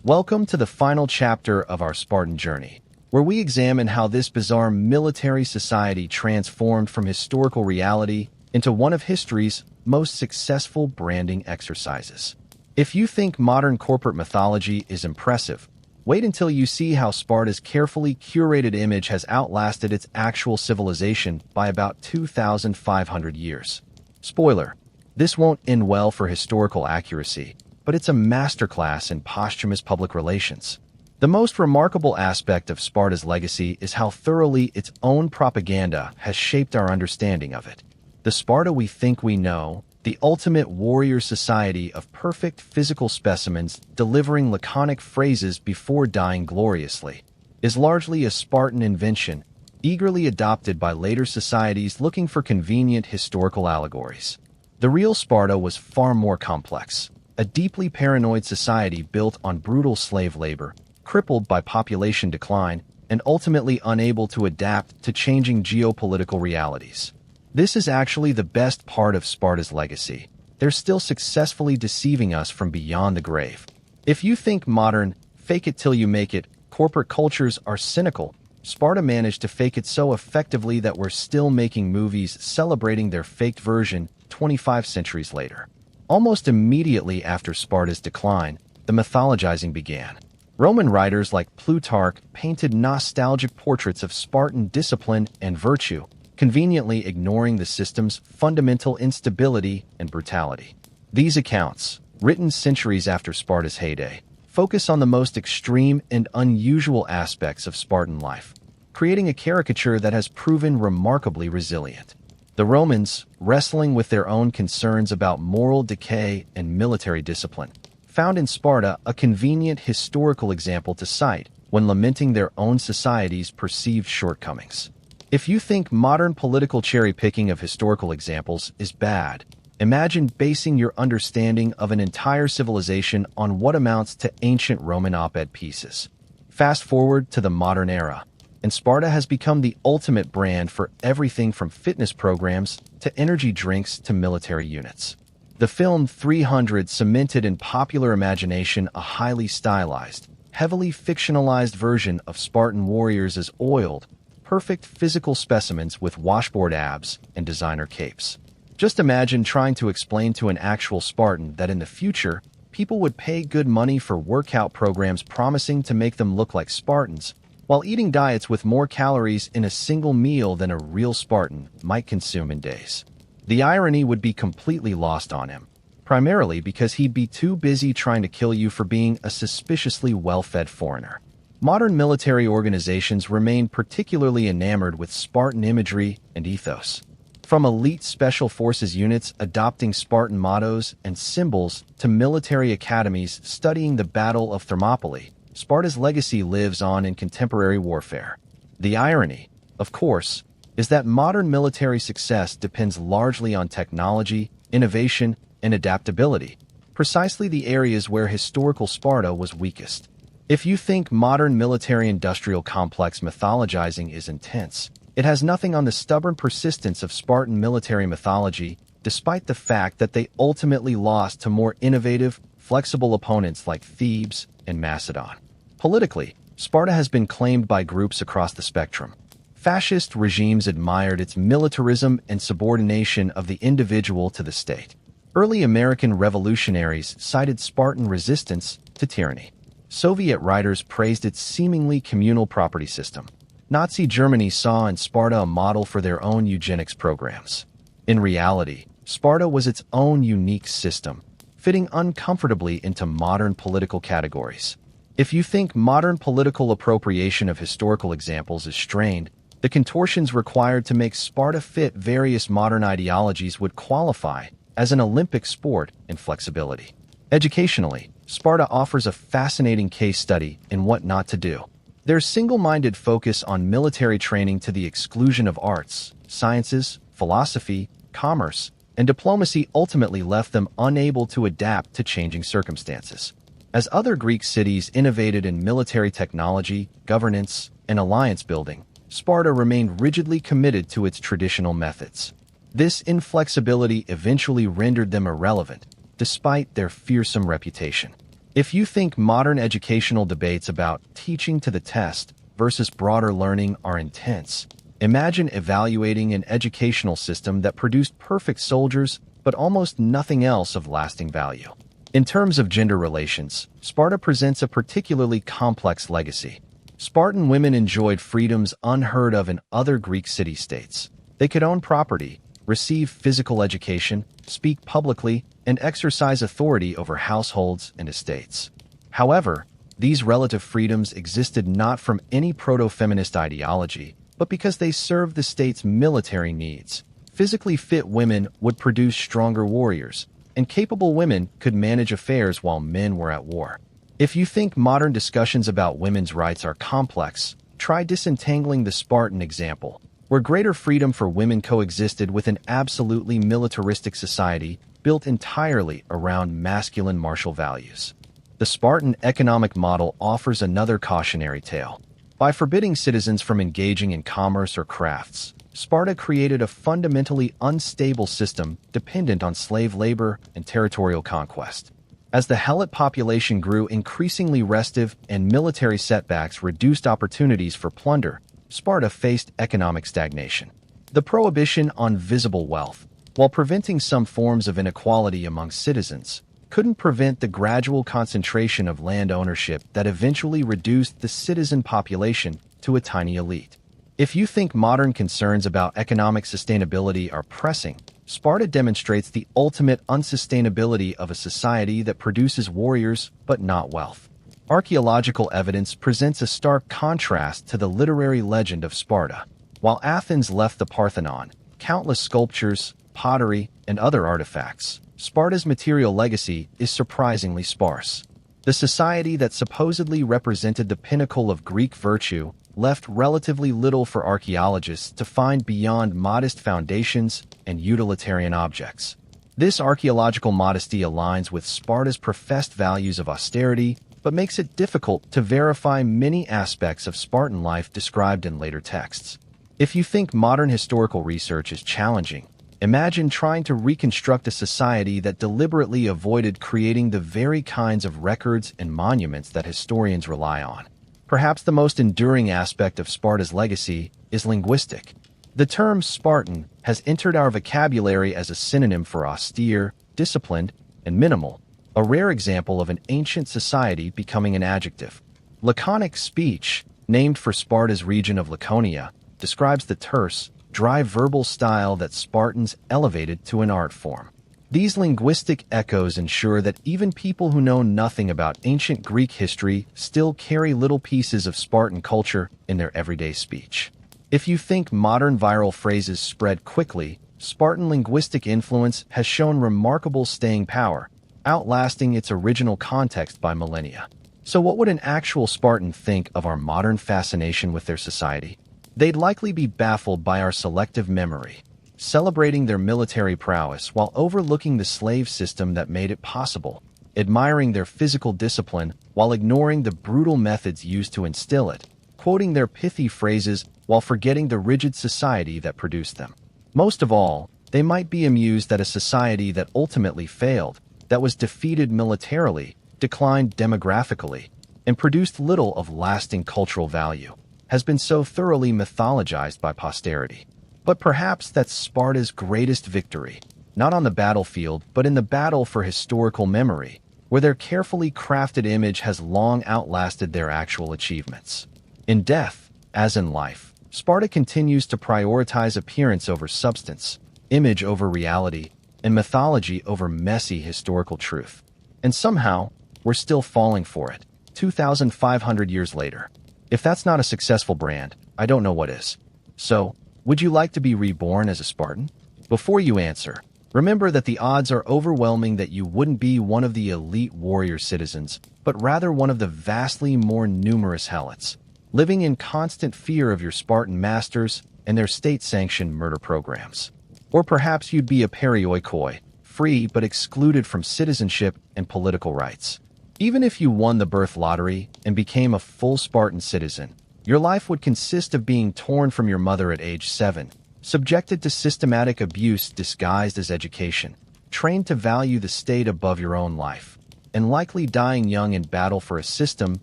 Welcome to the final chapter of our Spartan journey, where we examine how this bizarre military society transformed from historical reality into one of history's most successful branding exercises. If you think modern corporate mythology is impressive, wait until you see how Sparta's carefully curated image has outlasted its actual civilization by about 2,500 years. Spoiler, this won't end well for historical accuracy, but it's a masterclass in posthumous public relations. The most remarkable aspect of Sparta's legacy is how thoroughly its own propaganda has shaped our understanding of it. The Sparta we think we know, the ultimate warrior society of perfect physical specimens delivering laconic phrases before dying gloriously, is largely a Spartan invention, eagerly adopted by later societies looking for convenient historical allegories. The real Sparta was far more complex, a deeply paranoid society built on brutal slave labor, crippled by population decline, and ultimately unable to adapt to changing geopolitical realities. This is actually the best part of Sparta's legacy. They're still successfully deceiving us from beyond the grave. If you think modern, fake-it-till-you-make-it corporate cultures are cynical, Sparta managed to fake it so effectively that we're still making movies celebrating their faked version 25 centuries later. Almost immediately after Sparta's decline, the mythologizing began. Roman writers like Plutarch painted nostalgic portraits of Spartan discipline and virtue, conveniently ignoring the system's fundamental instability and brutality. These accounts, written centuries after Sparta's heyday, focus on the most extreme and unusual aspects of Spartan life, creating a caricature that has proven remarkably resilient. The Romans, wrestling with their own concerns about moral decay and military discipline, found in Sparta a convenient historical example to cite when lamenting their own society's perceived shortcomings. If you think modern political cherry-picking of historical examples is bad, imagine basing your understanding of an entire civilization on what amounts to ancient Roman op-ed pieces. Fast forward to the modern era, and Sparta has become the ultimate brand for everything from fitness programs to energy drinks to military units. The film 300 cemented in popular imagination a highly stylized, heavily fictionalized version of Spartan warriors as oiled, perfect physical specimens with washboard abs and designer capes. Just imagine trying to explain to an actual Spartan that in the future, people would pay good money for workout programs promising to make them look like Spartans, while eating diets with more calories in a single meal than a real Spartan might consume in days. The irony would be completely lost on him, primarily because he'd be too busy trying to kill you for being a suspiciously well-fed foreigner. Modern military organizations remain particularly enamored with Spartan imagery and ethos. From elite special forces units adopting Spartan mottos and symbols to military academies studying the Battle of Thermopylae, Sparta's legacy lives on in contemporary warfare. The irony, of course, is that modern military success depends largely on technology, innovation, and adaptability, precisely the areas where historical Sparta was weakest. If you think modern military-industrial complex mythologizing is intense, it has nothing on the stubborn persistence of Spartan military mythology, despite the fact that they ultimately lost to more innovative, flexible opponents like Thebes and Macedon. Politically, Sparta has been claimed by groups across the spectrum. Fascist regimes admired its militarism and subordination of the individual to the state. Early American revolutionaries cited Spartan resistance to tyranny. Soviet writers praised its seemingly communal property system. Nazi Germany saw in Sparta a model for their own eugenics programs. In reality, Sparta was its own unique system, fitting uncomfortably into modern political categories. If you think modern political appropriation of historical examples is strained, the contortions required to make Sparta fit various modern ideologies would qualify as an Olympic sport in flexibility. Educationally, Sparta offers a fascinating case study in what not to do. Their single-minded focus on military training to the exclusion of arts, sciences, philosophy, commerce, and diplomacy ultimately left them unable to adapt to changing circumstances. As other Greek cities innovated in military technology, governance, and alliance building, Sparta remained rigidly committed to its traditional methods. This inflexibility eventually rendered them irrelevant, despite their fearsome reputation. If you think modern educational debates about teaching to the test versus broader learning are intense, imagine evaluating an educational system that produced perfect soldiers but almost nothing else of lasting value. In terms of gender relations, Sparta presents a particularly complex legacy. Spartan women enjoyed freedoms unheard of in other Greek city-states. They could own property, receive physical education, speak publicly, and exercise authority over households and estates. However, these relative freedoms existed not from any proto-feminist ideology, but because they served the state's military needs. Physically fit women would produce stronger warriors, and capable women could manage affairs while men were at war. If you think modern discussions about women's rights are complex, try disentangling the Spartan example, where greater freedom for women coexisted with an absolutely militaristic society built entirely around masculine martial values. The Spartan economic model offers another cautionary tale. By forbidding citizens from engaging in commerce or crafts, Sparta created a fundamentally unstable system dependent on slave labor and territorial conquest. As the Helot population grew increasingly restive and military setbacks reduced opportunities for plunder, Sparta faced economic stagnation. The prohibition on visible wealth, while preventing some forms of inequality among citizens, couldn't prevent the gradual concentration of land ownership that eventually reduced the citizen population to a tiny elite. If you think modern concerns about economic sustainability are pressing, Sparta demonstrates the ultimate unsustainability of a society that produces warriors but not wealth. Archaeological evidence presents a stark contrast to the literary legend of Sparta. While Athens left the Parthenon, countless sculptures, pottery, and other artifacts, Sparta's material legacy is surprisingly sparse. The society that supposedly represented the pinnacle of Greek virtue left relatively little for archaeologists to find beyond modest foundations and utilitarian objects. This archaeological modesty aligns with Sparta's professed values of austerity, but makes it difficult to verify many aspects of Spartan life described in later texts. If you think modern historical research is challenging, imagine trying to reconstruct a society that deliberately avoided creating the very kinds of records and monuments that historians rely on. Perhaps the most enduring aspect of Sparta's legacy is linguistic. The term Spartan has entered our vocabulary as a synonym for austere, disciplined, and minimal, a rare example of an ancient society becoming an adjective. Laconic speech, named for Sparta's region of Laconia, describes the terse, dry verbal style that Spartans elevated to an art form. These linguistic echoes ensure that even people who know nothing about ancient Greek history still carry little pieces of Spartan culture in their everyday speech. If you think modern viral phrases spread quickly, Spartan linguistic influence has shown remarkable staying power, outlasting its original context by millennia. So what would an actual Spartan think of our modern fascination with their society? They'd likely be baffled by our selective memory, celebrating their military prowess while overlooking the slave system that made it possible, admiring their physical discipline while ignoring the brutal methods used to instill it, quoting their pithy phrases while forgetting the rigid society that produced them. Most of all, they might be amused that a society that ultimately failed, that was defeated militarily, declined demographically, and produced little of lasting cultural value, has been so thoroughly mythologized by posterity. But perhaps that's Sparta's greatest victory, not on the battlefield, but in the battle for historical memory, where their carefully crafted image has long outlasted their actual achievements. In death, as in life, Sparta continues to prioritize appearance over substance, image over reality, and mythology over messy historical truth. And somehow, we're still falling for it, 2,500 years later. If that's not a successful brand, I don't know what is. So, would you like to be reborn as a Spartan? Before you answer, remember that the odds are overwhelming that you wouldn't be one of the elite warrior citizens, but rather one of the vastly more numerous helots. living in constant fear of your Spartan masters and their state-sanctioned murder programs. Or perhaps you'd be a perioikoi, free but excluded from citizenship and political rights. Even if you won the birth lottery and became a full Spartan citizen, your life would consist of being torn from your mother at age 7, subjected to systematic abuse disguised as education, trained to value the state above your own life, and likely dying young in battle for a system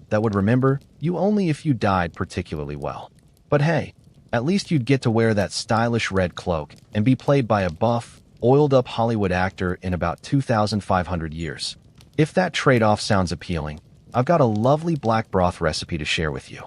that would remember you only if you died particularly well. But hey, at least you'd get to wear that stylish red cloak and be played by a buff, oiled-up Hollywood actor in about 2,500 years. If that trade-off sounds appealing, I've got a lovely black broth recipe to share with you.